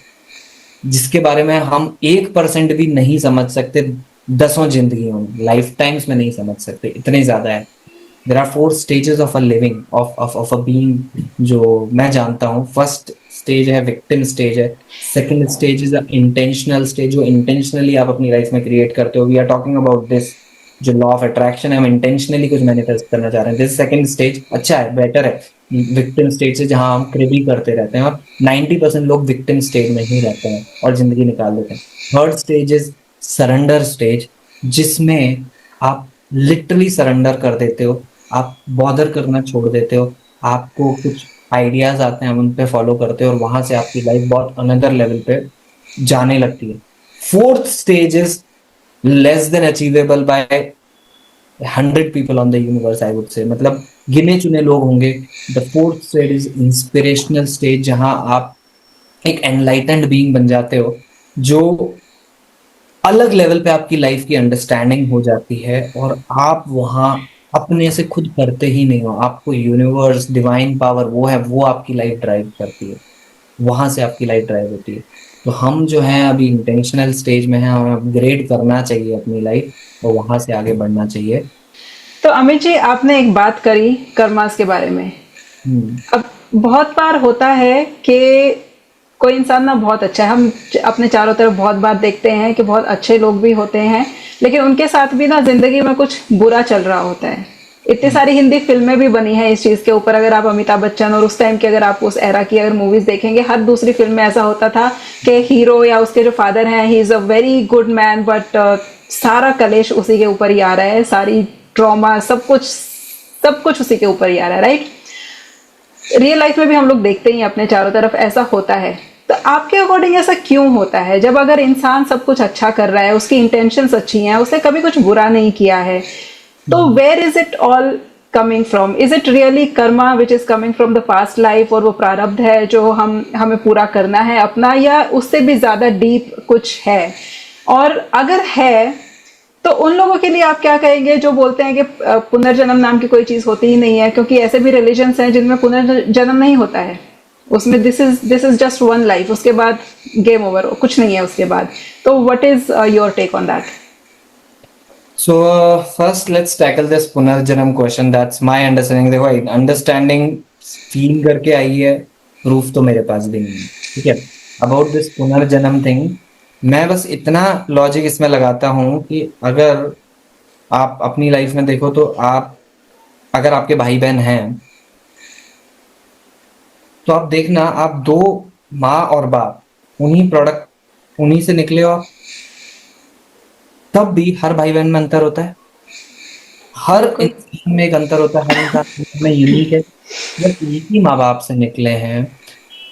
जिसके बारे में हम 1% भी नहीं समझ सकते, दसों जिंदगियों में, लाइफ टाइम्स में नहीं समझ सकते, इतने ज्यादा है। There are 4 stages of a living, of a being, जो मैं जानता हूँ। फर्स्ट स्टेज है विक्टिम स्टेज है, second stage is intentional stage, जो इंटेंशनली आप अपनी लाइफ में क्रिएट करते हो। We are talking about this, जो लॉ ऑफ अट्रैक्शन है, हम इंटेंशनली कुछ मैनिफेस्ट करना चाह रहे हैं। दिस सेकंड स्टेज अच्छा है, बेटर है विक्टिम स्टेज से, जहां हम कृपी करते रहते हैं, और 90% लोग विक्टिम स्टेज में ही रहते हैं और जिंदगी निकाल देते हैं। Third stage is surrender stage, जिसमें आप लिटरली सरेंडर कर देते हो, आप बॉदर करना छोड़ देते हो, आपको कुछ आइडियाज आते हैं, हम उन पे फॉलो करते हो, और वहां से आपकी लाइफ बहुत अनदर लेवल पे जाने लगती है। Fourth stage is less than achievable by 100 people on the universe, I would say, मतलब गिने चुने लोग होंगे। The fourth stage is inspirational stage, जहां आप एक एनलाइटेंड बीइंग बन जाते हो, जो अलग लेवल पे आपकी लाइफ की अंडरस्टैंडिंग हो जाती है, और आप वहां अपने से खुद करते ही नहीं हो, आपको यूनिवर्स, डिवाइन पावर वो है, वो आपकी लाइफ ड्राइव करती है, वहां से आपकी लाइफ ड्राइव होती है। तो हम जो हैं अभी इंटेंशनल स्टेज में हैं, हमें अपग्रेड करना चाहिए अपनी लाइफ, और वहां से आगे बढ़ना चाहिए। तो अमित जी, आपने एक बात करी कर्मास के बारे में। हम्म। अब बहुत बार होता है कि कोई इंसान ना बहुत अच्छा है, हम अपने चारों तरफ बहुत बार देखते हैं कि बहुत अच्छे लोग भी होते हैं, लेकिन उनके साथ भी ना जिंदगी में कुछ बुरा चल रहा होता है। इतनी सारी हिंदी फिल्में भी बनी हैं इस चीज के ऊपर। अगर आप अमिताभ बच्चन और उस टाइम की, अगर आप उस एरा की अगर मूवीज देखेंगे, हर दूसरी फिल्म में ऐसा होता था कि हीरो या उसके जो फादर हैं, he is a very good man, but सारा कलेश उसी के ऊपर ही आ रहा है, सारी ट्रॉमा, सब कुछ उसी के ऊपर ही आ रहा है, राइट। रियल लाइफ में भी हम लोग देखते ही हैं अपने चारों तरफ ऐसा होता है। तो आपके अकॉर्डिंग ऐसा क्यों होता है? जब अगर इंसान सब कुछ अच्छा कर रहा है, उसकी इंटेंशंस अच्छी हैं, उसने कभी कुछ बुरा नहीं किया है, तो where is it all coming from? Is it really karma which is coming from the past life, और वो प्रारब्ध है जो हमें पूरा करना है अपना, या उससे भी ज्यादा डीप कुछ है? और अगर है तो उन लोगों के लिए आप क्या कहेंगे जो बोलते हैं कि पुनर्जन्म नाम की कोई चीज होती ही नहीं है? क्योंकि ऐसे भी रिलीजन्स हैं जिनमें पुनर्जन्म नहीं होता है, उसमें this is just one life, उसके बाद गेम ओवर, कुछ नहीं है उसके बाद। तो what is your take on that? So first let's tackle this punarjanma question, that's my understanding. देखो, अंडरस्टैंडिंग फील करके आई है, प्रूफ तो मेरे पास भी नहीं है, ठीक है, अबाउट दिस पुनर्जन्म थिंग। मैं बस इतना लॉजिक इसमें लगाता हूँ कि अगर आप अपनी लाइफ में देखो, तो आप, अगर आपके भाई बहन हैं, तो आप देखना, आप दो माँ और बाप, उन्हीं से निकले हो आप, तब भी हर भाई बहन में अंतर होता है, हर बिल्कुल। इंसान में एक अंतर होता है, हर इंसान में यूनिक है। जब एक ही माँ बाप से निकले हैं,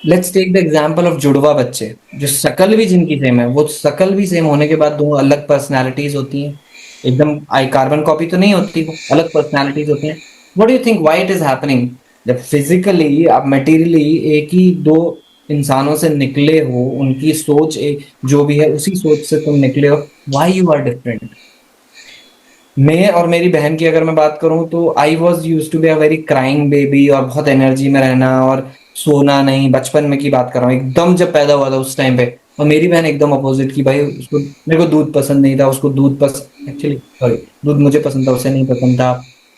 let's take the example of जुड़वा बच्चे, जो शक्ल भी जिनकी सेम है, वो शक्ल भी सेम होने के बाद दो अलग पर्सनालिटीज होती हैं। एकदम आई कार्बन कॉपी तो नहीं होती, वो अलग पर्सनालिटीज होती हैं। What do you think why it is happening? जब फिजिकली आप मटेरियली एक ही दो इंसानों से निकले हो, उनकी सोच एक जो भी है उसी सोच से तुम निकले हो, व्हाई यू आर डिफरेंट? मैं और मेरी बहन की अगर मैं बात करूं तो I was used to be a very crying baby, और बहुत एनर्जी में रहना और सोना नहीं, बचपन में की बात कर रहा हूँ, एकदम जब पैदा हुआ था उस टाइम पे। और मेरी बहन एकदम अपोजिट की भाई, उसको मेरे को दूध पसंद नहीं था, उसको दूध पसंद, एक्चुअली सॉरी, दूध मुझे पसंद था, उसे नहीं पसंद था।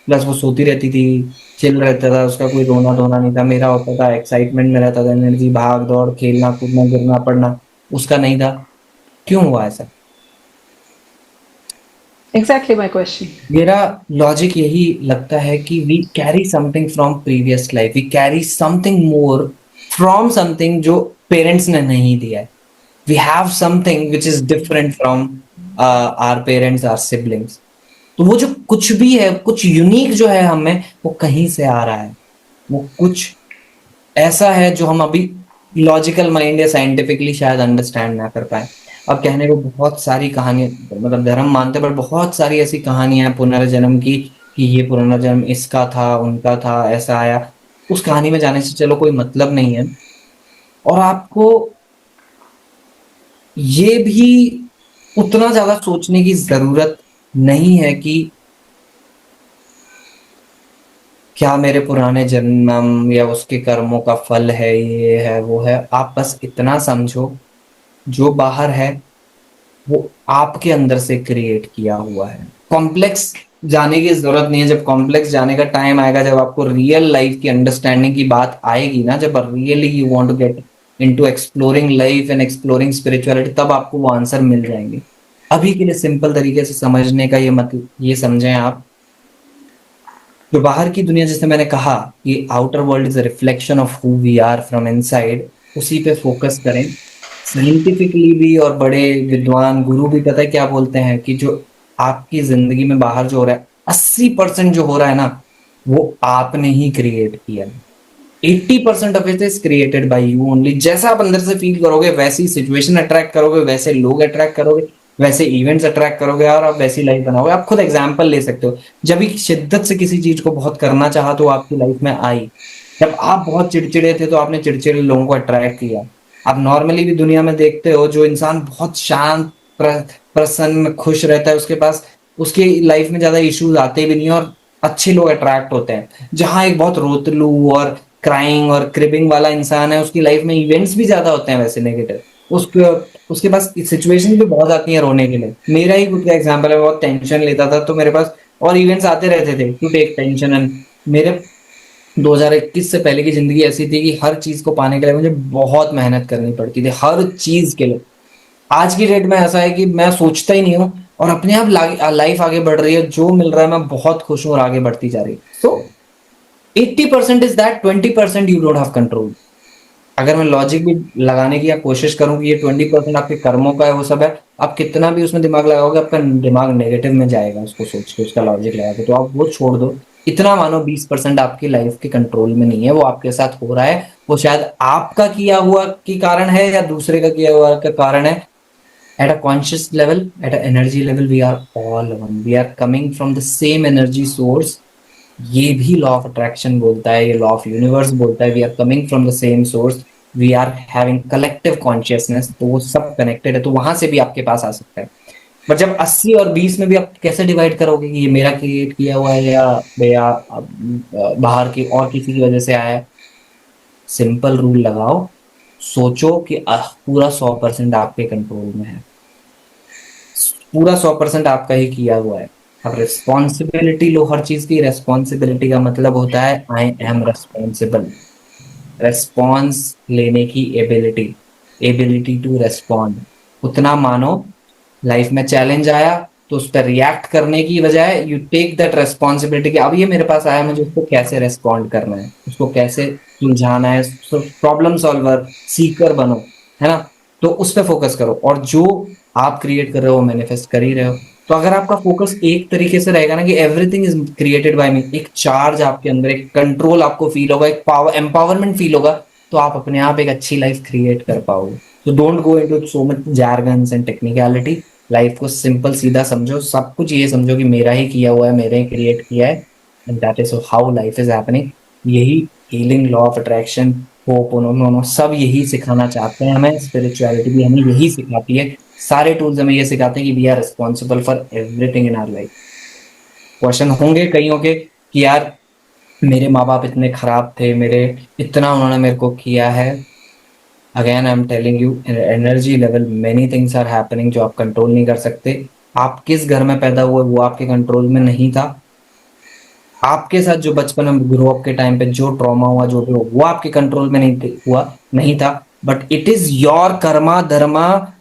प्लस वो सोती रहती थी, चिल रहता था, उसका कोई रोना धोना नहीं था। मेरा होता था एक्साइटमेंट में रहता था, एनर्जी, भाग दौड़, खेलना कूदना, गिरना पड़ना, उसका नहीं था। क्यों हुआ ऐसा? Exactly my question. मेरा लॉजिक यही लगता है कि we carry something from previous life, we carry something more from something जो पेरेंट्स ने नहीं दिया है। We have something which is different from our parents, our siblings. तो वो जो कुछ भी है, कुछ यूनिक जो है हमें, वो कहीं से आ रहा है। वो कुछ ऐसा है जो हम अभी लॉजिकल माइंड या साइंटिफिकली शायद अंडरस्टैंड ना कर पाए। अब कहने को बहुत सारी कहानी, मतलब धर्म मानते हैं, पर बहुत सारी ऐसी कहानियां हैं पुनर्जन्म की, कि ये पुनर्जन्म इसका था, उनका था, ऐसा आया। उस कहानी में जाने से चलो कोई मतलब नहीं है। और आपको ये भी उतना ज्यादा सोचने की जरूरत नहीं है कि क्या मेरे पुराने जन्म या उसके कर्मों का फल है, ये है वो है। आप बस इतना समझो, जो बाहर है वो आपके अंदर से क्रिएट किया हुआ है। कॉम्प्लेक्स जाने की जरूरत नहीं है। जब कॉम्प्लेक्स जाने का टाइम आएगा, जब आपको रियल लाइफ की अंडरस्टैंडिंग की बात आएगी ना, जब really you want to get into exploring life and exploring spirituality, तब आपको वो आंसर मिल जाएंगे। अभी के लिए सिंपल तरीके से समझने का ये मतलब ये समझें आप, जो बाहर की दुनिया, जैसे मैंने कहा कि outer world is a reflection of who we are from inside, उसी पे फोकस करें। साइंटिफिकली भी और बड़े विद्वान गुरु भी पता है क्या बोलते हैं, कि जो आपकी जिंदगी में बाहर जो हो रहा है, 80% जो हो रहा है ना, वो आपने ही क्रिएट किया है। 80% of it is created by you only. जैसा आप अंदर से फील करोगे, वैसी सिचुएशन अट्रैक्ट करोगे, वैसे लोग अट्रैक्ट करोगे, वैसे इवेंट्स अट्रैक्ट करोगे, और आप वैसी लाइफ बनाओगे। आप खुद एग्जाम्पल ले सकते हो। जब भी शिद्दत से किसी चीज को बहुत करना चाहा तो आपकी लाइफ में आई। जब आप बहुत चिड़चिड़े थे तो आपने चिड़चिड़े लोगों को अट्रैक्ट किया। आप नॉर्मली भी दुनिया में देखते हो, जो इंसान बहुत शांत, प्रसन्न, खुश रहता है, उसके पास उसकी लाइफ में ज्यादा इश्यूज आते भी नहीं, और अच्छे लोग अट्रैक्ट होते हैं। जहां एक बहुत रोतलू और क्राइंग और क्रिबिंग वाला इंसान है, उसकी लाइफ में इवेंट्स भी ज्यादा होते हैं वैसे नेगेटिव। उसके उसके पास सिचुएशन भी बहुत आती हैं रोने के लिए। मेरा ही खुद का एग्जांपल है, मैं बहुत टेंशन लेता था तो मेरे पास और इवेंट्स आते रहते थे टू टेक टेंशन। एंड मेरे 2021 से पहले की जिंदगी ऐसी थी कि हर चीज को पाने के लिए मुझे बहुत मेहनत करनी पड़ती थी, हर चीज के लिए। आज की डेट में ऐसा है कि मैं सोचता ही नहीं हूँ, और अपने आप लाइफ आगे बढ़ रही है, जो मिल रहा है मैं बहुत खुश हूँ और आगे बढ़ती जा रही है। सो 80% is that, 20% you don't have control. अगर मैं लॉजिक भी लगाने की या कोशिश करूं कि ये 20% आपके कर्मों का है, वो सब है, आप कितना भी उसमें दिमाग लगाओगे, आपका दिमाग नेगेटिव में जाएगा उसको सोच के, उसका लॉजिक लगा के। तो आप वो छोड़ दो। इतना मानो 20% आपकी लाइफ के कंट्रोल में नहीं है, वो आपके साथ हो रहा है। वो शायद आपका किया हुआ के कारण है या दूसरे का किया हुआ के कारण है। At a conscious level, at an energy level, we are all one. We are coming from the same energy source. ये भी लॉ ऑफ अट्रैक्शन बोलता है, ये लॉ ऑफ यूनिवर्स बोलता है, we are coming from the same source, we are having collective consciousness. तो वो सब कनेक्टेड है, तो वहां से भी आपके पास आ सकता है। बट जब 80 और 20 में भी आप कैसे डिवाइड करोगे कि ये मेरा क्रिएट किया हुआ है या बाहर की और किसी की वजह से आया है? सिंपल रूल लगाओ, सोचो कि पूरा 100% आपके कंट्रोल में है, पूरा 100% आपका ही किया हुआ है। अब रिस्पॉन्सिबिलिटी लो हर चीज की। रेस्पॉन्सिबिलिटी का मतलब होता है आई एम रेस्पॉन्सिबल। रेस्पॉन्स लेने की एबिलिटी, एबिलिटी टू रेस्पॉन्ड। उतना मानो, लाइफ में चैलेंज आया तो उस पर रिएक्ट करने की बजाय यू टेक दैट रेस्पॉन्सिबिलिटी कि अब ये मेरे पास आया, मुझे उसको कैसे रेस्पॉन्ड करना है, उसको कैसे सुलझाना है। प्रॉब्लम सॉल्वर, सीकर बनो, है ना? तो उस पर फोकस करो, और जो आप क्रिएट कर रहे हो मैनिफेस्ट कर ही रहे हो। तो अगर आपका फोकस एक तरीके से रहेगा ना कि एवरीथिंग इज क्रिएटेड बाय मी, एक चार्ज आपके अंदर, एक कंट्रोल आपको फील होगा, एक पावर एम्पावरमेंट फील होगा, तो आप अपने आप एक अच्छी लाइफ क्रिएट कर पाओगे। तो don't go into so much jargons and technicality. Life को सिंपल सीधा समझो, सब कुछ ये समझो कि मेरा ही किया हुआ है, मेरे ही क्रिएट किया है, and that is how life is happening. यही healing, law of attraction, hope, उन्होंने सब यही सिखाना चाहते हैं हमें। स्पिरिचुअलिटी भी हमें यही सिखाती है, सारे टूल्स हमें ये सिखाते हैं कि we are responsible for everything in our life. Question होंगे कईयों के कि यार मेरे माँ बाप इतने खराब थे, मेरे इतना उन्होंने मेरे को किया है। Again I am telling you, energy level many things are happening जो आप कंट्रोल नहीं कर सकते। आप किस घर में पैदा हुए वो आपके कंट्रोल में नहीं था। आपके साथ जो बचपन में ग्रो अप के टाइम पे जो ट्रॉमा हुआ, जो भी हुआ, वो आपके कंट्रोल में हुआ नहीं था। But it is your karma dharma,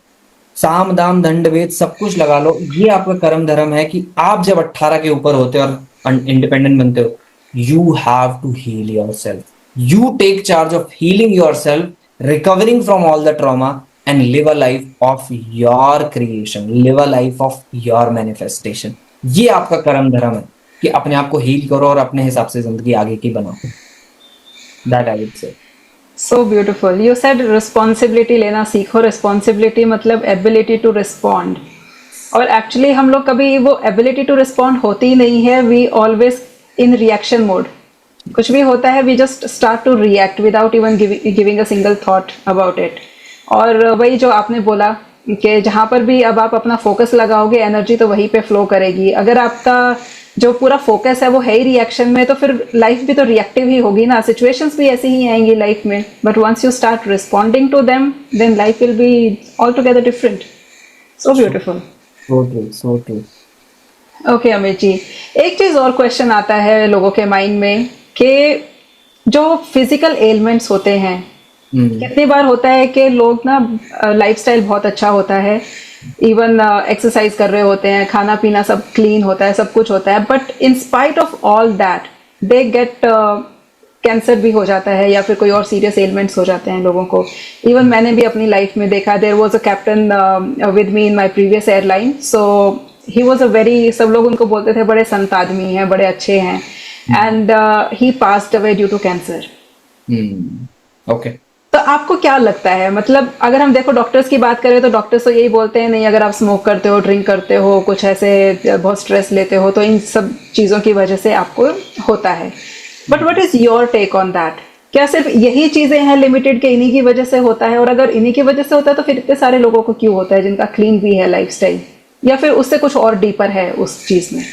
साम दाम दंड भेद सब कुछ लगा लो, ये आपका कर्म धर्म है कि आप जब 18 के ऊपर होते हो और इंडिपेंडेंट बनते हो, you have to heal yourself. You take charge of healing yourself, recovering from all the trauma, and live a life of your creation, live a life of your manifestation. ये आपका कर्म धर्म है कि अपने आप को heal करो और अपने हिसाब से जिंदगी आगे की बनाओ। दैट आई वुड से। So beautiful, you said responsibility लेना सीखो। रिस्पॉन्सिबिलिटी मतलब एबिलिटी टू रिस्पॉन्ड, और एक्चुअली हम लोग कभी वो एबिलिटी टू रिस्पॉन्ड होती ही नहीं है। We always in reaction mode. कुछ भी होता है we just start to react without even giving a single thought about it. और वही जो आपने बोला कि जहाँ पर भी अब आप अपना फोकस लगाओगे एनर्जी तो वहीं पे फ्लो करेगी। अगर आपका जो पूरा फोकस है वो है ही रिएक्शन में, तो फिर लाइफ भी तो रिएक्टिव ही होगी ना, सिचुएशंस भी ऐसी ही आएंगी लाइफ में। But once you start responding to them then life will be all together different. So beautiful. So true, so true. Okay Amit ji, एक चीज और क्वेश्चन आता है लोगों के माइंड में कि जो फिजिकल एलिमेंट्स होते हैं, कितनी बार होता है कि लोग ना लाइफस्टाइल बहुत अच्छा होता है, इवन एक्सरसाइज कर रहे होते हैं, खाना पीना सब क्लीन होता है, सब कुछ होता है, but in spite of all that they get cancer भी हो जाता है या फिर कोई और सीरियस एलिमेंट्स हो जाते हैं लोगों को। इवन मैंने भी अपनी लाइफ में देखा, there was a captain with me in my previous airline, so he was a very, सब लोग उनको बोलते थे बड़े संत आदमी हैं, बड़े अच्छे हैं, and he passed away due to cancer. Okay. तो आपको क्या लगता है, मतलब अगर हम देखो डॉक्टर्स की बात करें तो डॉक्टर्स तो यही बोलते हैं नहीं, अगर आप स्मोक करते हो, ड्रिंक करते हो, कुछ ऐसे बहुत स्ट्रेस लेते हो तो इन सब चीज़ों की वजह से आपको होता है। But what is your take on that? क्या सिर्फ यही चीज़ें हैं लिमिटेड के इन्हीं की वजह से होता है? और अगर इन्हीं की वजह से होता है तो फिर इतने सारे लोगों को क्यों होता है जिनका क्लीन भी है लाइफस्टाइल, या फिर उससे कुछ और डीपर है उस चीज़ में?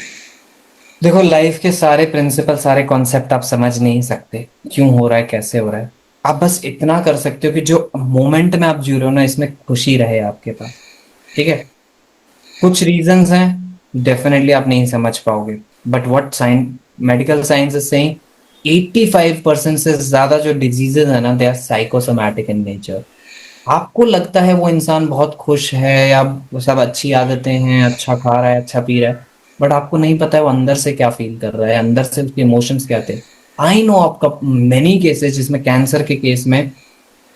देखो, लाइफ के सारे प्रिंसिपल, सारे कॉन्सेप्ट आप समझ नहीं सकते क्यों हो रहा है, कैसे हो रहा है। आप बस इतना कर सकते हो कि जो मोमेंट में आप जी रहे हो ना, इसमें खुशी रहे आपके पास। ठीक है, कुछ रीजंस हैं, डेफिनेटली आप नहीं समझ पाओगे, but what medical science is saying, 85% से ज्यादा जो डिजीजेज है ना, they are psychosomatic in nature. आपको लगता है वो इंसान बहुत खुश है या वो सब अच्छी आदतें हैं, अच्छा खा रहा है, अच्छा पी रहा है, बट आपको नहीं पता है वो अंदर से क्या फील कर रहा है, अंदर से उसके इमोशंस क्या थे। आई नो आपका मेनी केसेस जिसमें कैंसर के केस में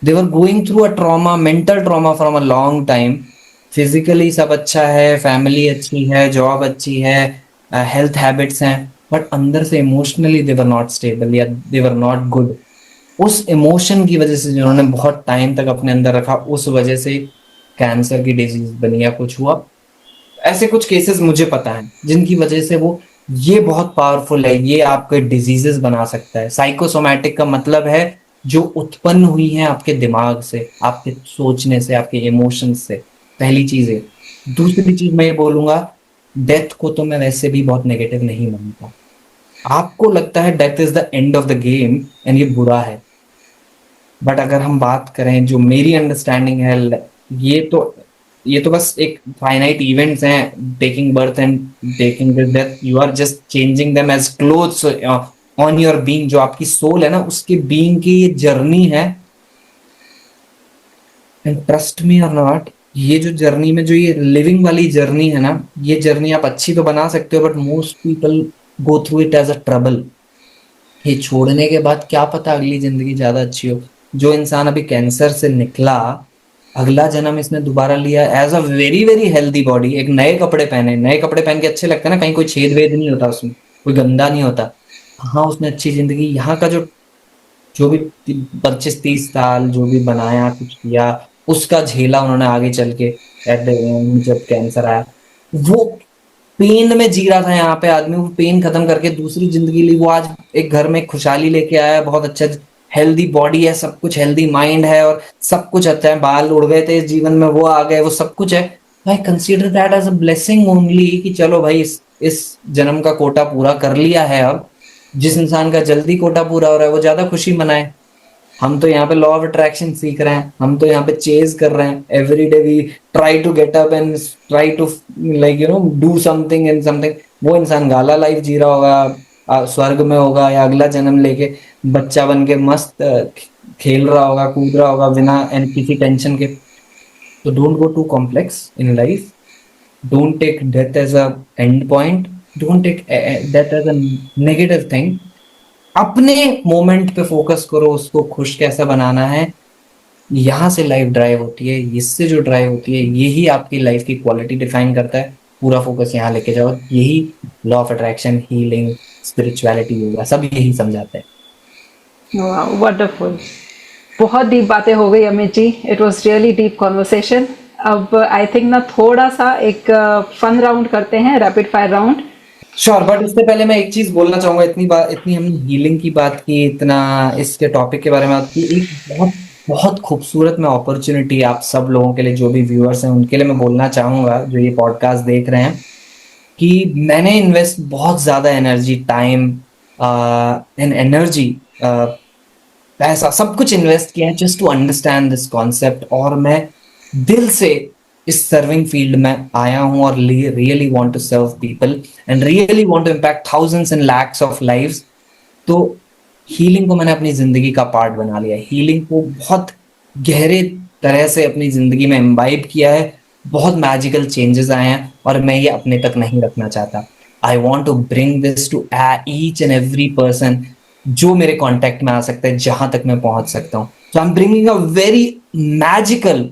they were going through a trauma, mental trauma from a long time. Physically सब अच्छा है, फैमिली अच्छी है, जॉब अच्छी है, हेल्थ हैबिट्स हैं, बट अंदर से emotionally they were not stable या दे वर नॉट गुड। उस इमोशन की वजह से जिन्होंने बहुत टाइम तक अपने अंदर रखा, उस वजह से कैंसर की डिजीज बनी या कुछ हुआ। ऐसे कुछ केसेस मुझे पता है जिनकी वजह से वो, ये बहुत पावरफुल है, ये आपके डिजीजेस बना सकता है। साइकोसोमैटिक का मतलब है जो उत्पन्न हुई है आपके दिमाग से, आपके सोचने से, आपके इमोशंस से। पहली चीज है। दूसरी चीज मैं ये बोलूंगा, डेथ को तो मैं वैसे भी बहुत नेगेटिव नहीं मानता। आपको लगता है death is the end of the game and ये बुरा है, बट अगर हम बात करें जो मेरी अंडरस्टैंडिंग है, ये तो ये तो बस एक फाइनाइट इवेंट्स हैं, taking birth and taking this death. You are just changing them as clothes on your being. जो आपकी सोल है ना, उसके बीइंग की ये जर्नी है। एंड ट्रस्ट मी और नॉट, ये जो जर्नी में जो ये लिविंग वाली जर्नी है ना, ये जर्नी आप अच्छी तो बना सकते हो, but most people go through it as a trouble. ये छोड़ने के बाद क्या पता अगली जिंदगी ज्यादा अच्छी हो। जो इंसान अभी कैंसर से निकला, अगला जन्म इसने दोबारा लिया as a very very healthy body. एक नए कपड़े पहने, नए कपड़े पहन के अच्छे लगते हैं ना, कहीं कोई छेद वेद नहीं होता उसमें, कोई गंदा नहीं होता। हाँ, उसने अच्छी जिंदगी, यहाँ का जो जो भी 25-30 साल जो भी बनाया कुछ किया, उसका झेला उन्होंने आगे चल के। एट द एंड जब कैंसर आया, वो पेन में जी रहा था यहाँ पे आदमी, वो पेन खत्म करके दूसरी जिंदगी ली, वो आज एक घर में खुशहाली लेके आया है, बहुत अच्छा हेल्दी बॉडी है, सब कुछ हेल्दी माइंड है, और सब कुछ अच्छा है। बाल उड़ गए थे इस जीवन में, वो आ गए, वो सब कुछ है। I consider that as a blessing only, कि चलो भाई इस जन्म का कोटा पूरा कर लिया है। अब जिस इंसान का जल्दी कोटा पूरा हो रहा है वो ज्यादा खुशी मनाए। हम तो यहाँ पे लॉ ऑफ अट्रैक्शन सीख रहे हैं, हम तो यहाँ पे चेज कर रहे हैं। Every day we try to get up and try to like do something and something. वो इंसान गाला लाइफ जी रहा होगा, स्वर्ग में होगा, या अगला जन्म लेके बच्चा बन के मस्त खेल रहा होगा, कूद रहा होगा बिना किसी टेंशन के। तो don't go to complex in life, don't take death as a end point, don't take death as a negative thing। अपने मोमेंट पे फोकस करो, उसको खुश कैसा बनाना है। यहाँ से लाइफ ड्राइव होती है, इससे जो ड्राइव होती है यही आपकी लाइफ की क्वालिटी डिफाइन करता है। पूरा फोकस यहाँ लेके जाओ, यही law of attraction, healing, spirituality होगा, सब यही समझाते हैं। वंडरफुल। बहुत डीप बातें हो गई Amit ji, it was really deep conversation. अब आई थिंक ना थोड़ा सा एक फन राउंड करते हैं, rapid fire round. Sure, but उससे पहले मैं एक चीज बोलना चाहूंगा। इतनी हमने हीलिंग की बात की, इतना इसके टॉपिक के बारे में बात की। एक बहुत बहुत खूबसूरत मैं अपॉर्चुनिटी आप सब लोगों के लिए, जो भी व्यूअर्स हैं उनके लिए मैं बोलना चाहूंगा, जो ये पॉडकास्ट देख रहे हैं, कि मैंने इन्वेस्ट बहुत ज्यादा एनर्जी, टाइम एंड एनर्जी, पैसा, सब कुछ इन्वेस्ट किया है just to understand this concept. और मैं दिल से इस सर्विंग फील्ड में आया हूं, और really want to serve people and really want to impact thousands and lakhs of lives. तो हीलिंग को मैंने अपनी जिंदगी का पार्ट बना लिया है, हीलिंग को बहुत गहरे तरह से अपनी जिंदगी में इम्बाइब किया है। बहुत मैजिकल चेंजेस आए हैं, और मैं ये अपने तक नहीं रखना चाहता। I want to bring this to each and every person जो मेरे कांटेक्ट में आ सकता है, जहां तक मैं पहुंच सकता हूँ। So I am bringing a very magical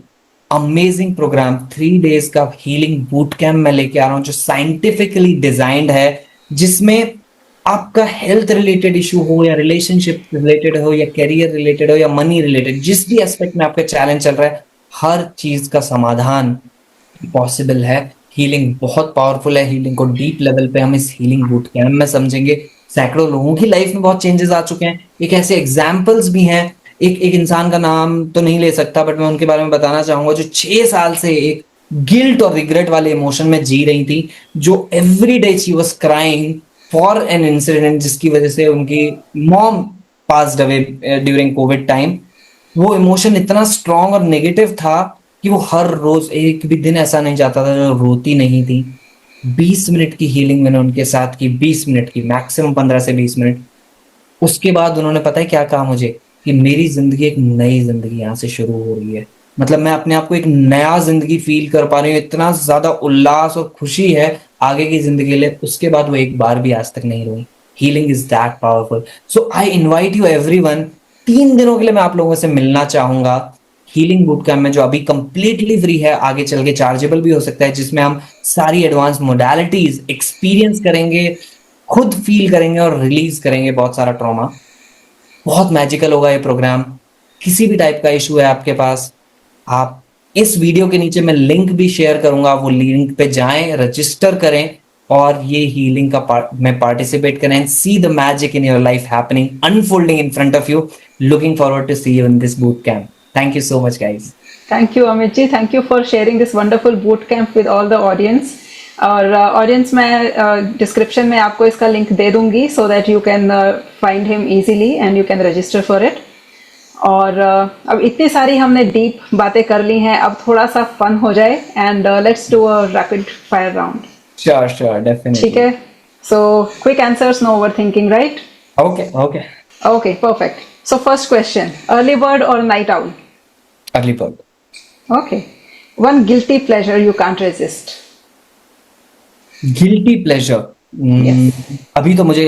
amazing program, 3 days का हीलिंग बूट कैम्प मैं लेके आ रहा हूँ, जो साइंटिफिकली डिजाइंड है, जिसमें आपका हेल्थ रिलेटेड इशू हो, या रिलेशनशिप रिलेटेड हो, या करियर रिलेटेड हो, या मनी रिलेटेड, जिस भी एस्पेक्ट में आपका चैलेंज चल रहा है, हर चीज का समाधान पॉसिबल है। हीलिंग बहुत पावरफुल है, हीलिंग को डीप लेवल पे हम इस हीलिंग बूट कैम्प में समझेंगे। सैकड़ों लोगों की लाइफ में बहुत चेंजेस आ चुके हैं। एक ऐसे एग्जाम्पल्स भी हैं, एक इंसान का नाम तो नहीं ले सकता, बट मैं उनके बारे में बताना चाहूंगा, जो 6 साल से एक गिल्ट और रिग्रेट वाले इमोशन में जी रही थी, जो every day she was crying for an incident जिसकी वजह से उनकी mom passed away during Covid time. वो इमोशन इतना स्ट्रांग और नेगेटिव था कि वो हर रोज, एक भी दिन ऐसा नहीं जाता था जो रोती नहीं थी। 20 मिनट की हीलिंग मैंने उनके साथ की, 20 मिनट की, मैक्सिमम 15 से 20 मिनट। उसके बाद उन्होंने पता है क्या कहा मुझे, कि मेरी जिंदगी, एक नई जिंदगी यहाँ से शुरू हो रही है। मतलब मैं अपने आप को एक नया जिंदगी फील कर पा रही हूँ, इतना ज्यादा उल्लास और खुशी है आगे की जिंदगी के लिए। उसके बाद वो एक बार भी आज तक नहीं रोई। Healing is that powerful. So I invite you everyone, 3 दिनों के लिए मैं आप लोगों से मिलना चाहूंगा हीलिंग बूट कैम्प में, जो अभी कंप्लीटली फ्री है, आगे चल के चार्जेबल भी हो सकता है, जिसमें हम सारी एडवांस मोडालिटीज एक्सपीरियंस करेंगे, खुद फील करेंगे और रिलीज करेंगे बहुत सारा ट्रॉमा। बहुत मैजिकल होगा ये प्रोग्राम। किसी भी टाइप का इशू है आपके पास, आप इस वीडियो के नीचे मैं लिंक भी शेयर करूंगा, वो लिंक पे जाएं, रजिस्टर करें, और ये हीलिंग का में पार्टिसिपेट करें। See the magic in your life happening, unfolding in front of you. Looking forward to see you in this boot camp. Thank you so much guys. Thank you Amit ji, thank you for sharing this wonderful boot camp with all the audience. और audience मैं description में आपको इसका link दे दूंगी, so that you can find him easily and you can register for it. और अब इतनी सारी हमने डीप बातें कर ली हैं, अब थोड़ा सा फन हो जाए, and let's do a rapid fire round. Sure sure, definitely. ठीक है, so quick answers, no over thinking, right? Okay okay okay, perfect. So first question, early bird और night owl? Early bird. Okay. One guilty pleasure you can't resist. Guilty pleasure. Yes. अभी तो मुझे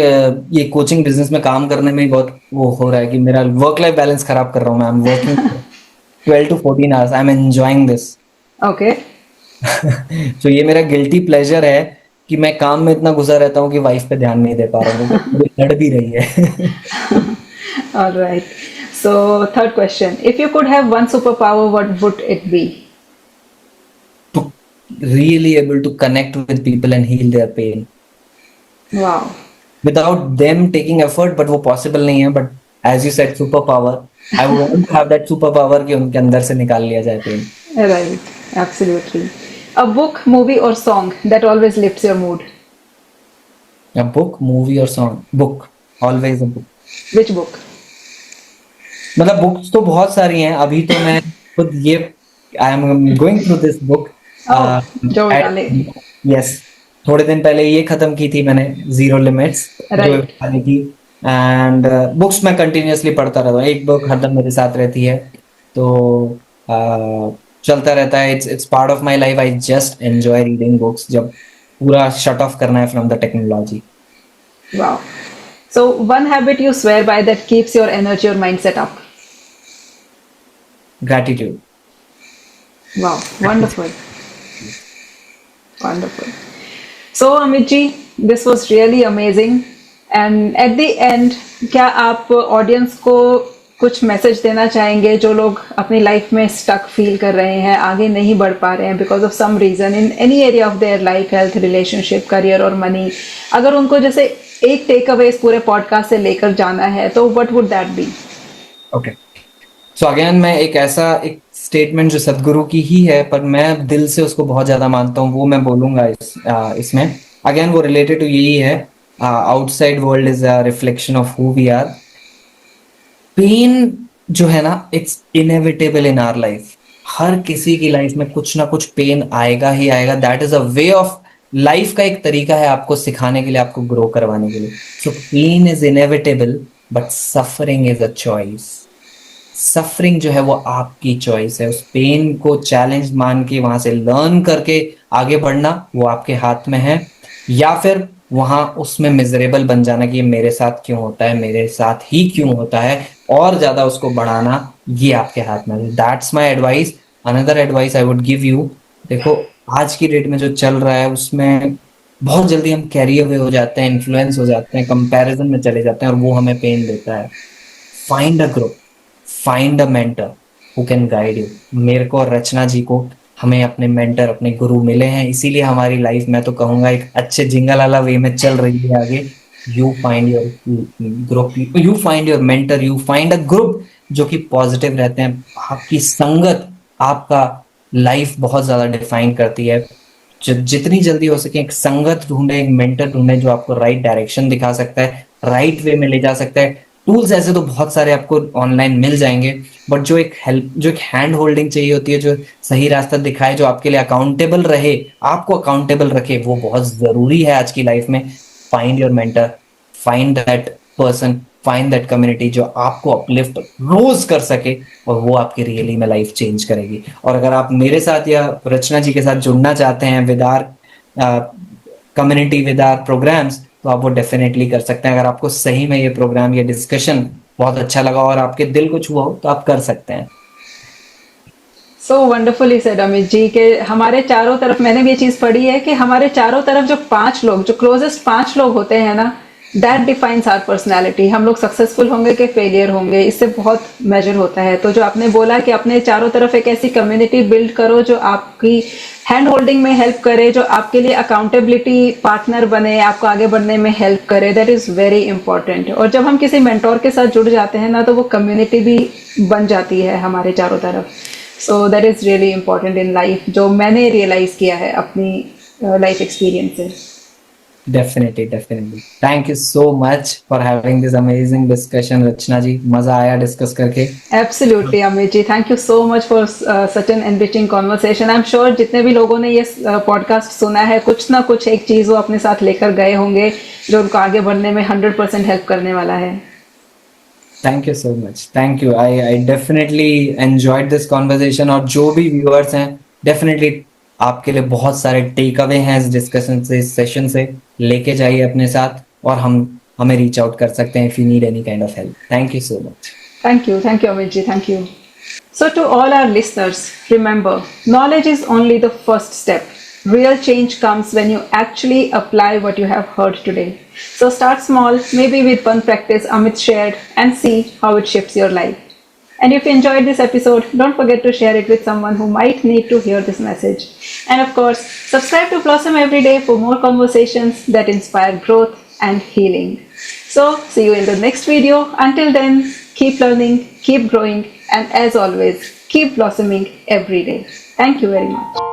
ये coaching business में काम करने में ही बहुत वो हो रहा है कि मेरा वर्क लाइफ बैलेंस खराब कर रहा हूँ मैं। I am working 12 to 14 hours, I am enjoying this. Okay. तो ये मेरा गिल्टी प्लेजर है कि मैं काम में इतना घुसा रहता हूँ कि वाइफ पे ध्यान नहीं दे पा रहा हूँ, क्योंकि लड़ भी रही है। All right. So, third question. If you could have one superpower, what would it be? To really able to connect with people and heal their pain Wow. without them taking effort, but वो possible नहीं है. But as you said, superpower, I want to have that superpower कि उनके अंदर से निकाल लिया जाए pain. Right. Absolutely. A book, movie, or song that always lifts your mood. A book, movie or song? Book. Always a book. Which book? मतलब books तो बहुत सारी हैं. अभी तो मैं खुद ये I am going through this book. Oh, Joe Vitale. Yes, थोड़े दिन पहले ये खत्म की थी मैंने, जीरो लिमिट्स, जो Right. विटाले की. एंड बुक्स मैं कंटिन्यूअसली पढ़ता रहता हूँ. एक बुक हरदम मेरे साथ रहती है, तो चलता रहता है. It's part of my life. I just enjoy reading books जब पूरा शट ऑफ करना है from the technology. Wow. So, one habit you swear by that keeps your energy or mindset up. Gratitude. Wow. Wonderful. Wonderful. So, Amit ji, this was really amazing. And at the end, क्या आप audience को कुछ message देना चाहेंगे जो लोग अपनी life में स्टक फील कर रहे हैं, आगे नहीं बढ़ पा रहे हैं because of some reason in any area of their life, health, relationship, career और मनी? अगर उनको जैसे एक टेक अवे इस पूरे पॉडकास्ट से लेकर जाना है तो what would that be? Okay, so again मैं एक स्टेटमेंट जो सदगुरु की ही है, पर मैं दिल से उसको बहुत ज्यादा मानता हूँ, वो मैं बोलूंगा इसमें. अगेन वो रिलेटेड टू यही है, outside world is a reflection of who we are. Pain जो है ना, it's inevitable in our life. हर किसी की लाइफ में कुछ ना कुछ पेन आएगा ही आएगा. That is a way of life का एक तरीका है आपको सिखाने के लिए, आपको ग्रो करवाने के लिए. So pain is inevitable, but suffering is a choice. Suffering जो है वो आपकी चॉइस है. उस पेन को चैलेंज मान के वहां से लर्न करके आगे बढ़ना वो आपके हाथ में है, या फिर वहां उसमें मिजरेबल बन जाना कि ये मेरे साथ क्यों होता है, मेरे साथ ही क्यों होता है, और ज्यादा उसको बढ़ाना, ये आपके हाथ में है. That's my advice. Another advice I would give you, देखो आज की डेट में जो चल रहा है उसमें बहुत जल्दी हम कैरी अवे हो जाते हैं, इन्फ्लुएंस हो जाते हैं, कंपैरिजन में चले जाते हैं, और वो हमें पेन देता है. Find a group, find a mentor who can guide you. मेरे को और रचना जी को, हमें अपने मेंटर, अपने गुरु मिले हैं, इसीलिए हमारी लाइफ, मैं तो कहूंगा, एक अच्छे जिंगल वाला वे में चल रही है आगे. You find your group, you find your mentor, you find a group जो कि पॉजिटिव रहते हैं. आपकी संगत आपका लाइफ बहुत ज्यादा डिफाइन करती है. जितनी जल्दी हो सके एक संगत ढूंढे, एक मेंटर ढूंढे जो आपको राइट डायरेक्शन दिखा सकता है, राइट वे में ले जा सकता है. टूल्स ऐसे तो बहुत सारे आपको ऑनलाइन मिल जाएंगे, बट जो एक हेल्प, जो एक हैंड होल्डिंग चाहिए होती है, जो सही रास्ता दिखाए, जो आपके लिए अकाउंटेबल रहे, आपको अकाउंटेबल रखे, वो बहुत जरूरी है आज की लाइफ में. Find your mentor, find that person, find that community जो आपको अपलिफ्ट रोज कर सके, और वो आपकी रियली में लाइफ चेंज करेगी. और अगर आप मेरे साथ या रचना जी के साथ जुड़ना चाहते हैं with our community, with our programmes, तो आप वो डेफिनेटली कर सकते हैं. अगर आपको सही में ये प्रोग्राम, ये डिस्कशन बहुत अच्छा लगा और आपके दिल को छुआ हो, तो आप कर सकते हैं. सो वंडरफुली सेड अमित जी के हमारे चारों तरफ, मैंने भी ये चीज पढ़ी है कि हमारे चारों तरफ जो 5 लोग, जो क्लोजेस्ट 5 लोग होते हैं ना, दैट डिफाइंस आवर पर्सनैलिटी. हम लोग सक्सेसफुल होंगे कि फेलियर होंगे, इससे बहुत मेजर होता है. तो जो आपने बोला कि अपने चारों तरफ एक ऐसी कम्युनिटी बिल्ड करो जो आपकी हैंड होल्डिंग में हेल्प करे, जो आपके लिए अकाउंटेबिलिटी पार्टनर बने, आपको आगे बढ़ने में हेल्प करे, दैट इज़ वेरी इंपॉर्टेंट. और जब हम किसी मेंटोर के साथ जुड़ जाते हैं ना, तो वो कम्युनिटी भी बन जाती है हमारे चारों तरफ. So that is really important in life, जो मैंने रियलाइज़ किया है अपनी लाइफ एक्सपीरियंस से. Definitely, definitely. Thank you so much for having this amazing discussion Rachna ji. मजा आया डिस्कस करके. Absolutely, Amit ji. Thank you so much for such an enriching conversation. I'm sure जितने भी लोगों ने ये पॉडकास्ट सुना है, कुछ ना कुछ एक चीज़ वो अपने साथ लेकर गए होंगे जो उनको आगे बढ़ने में 100% हेल्प करने वाला है. Thank you so much. Thank you. I definitely enjoyed this conversation. और जो भी व्यूअर्स हैं, डेफिनेटली आपके लिए बहुत सारे टेक अवे हैं इस डिस्कशन से, इस सेशन से. लेके जाइए अपने साथ, और हमें रीच आउट कर सकते हैं if you need any kind of help. Thank you so much. Thank you, Amit ji, thank you. So to all our listeners, remember, knowledge is only the first step. Real change comes when you actually apply what you have heard today. So start small, maybe with one practice Amit shared, and see how it shifts your life. And if you enjoyed this episode, don't forget to share it with someone who might need to hear this message. And of course, subscribe to Blossom every day for more conversations that inspire growth and healing. So, see you in the next video. Until then, keep learning, keep growing, and as always, keep blossoming every day. Thank you very much.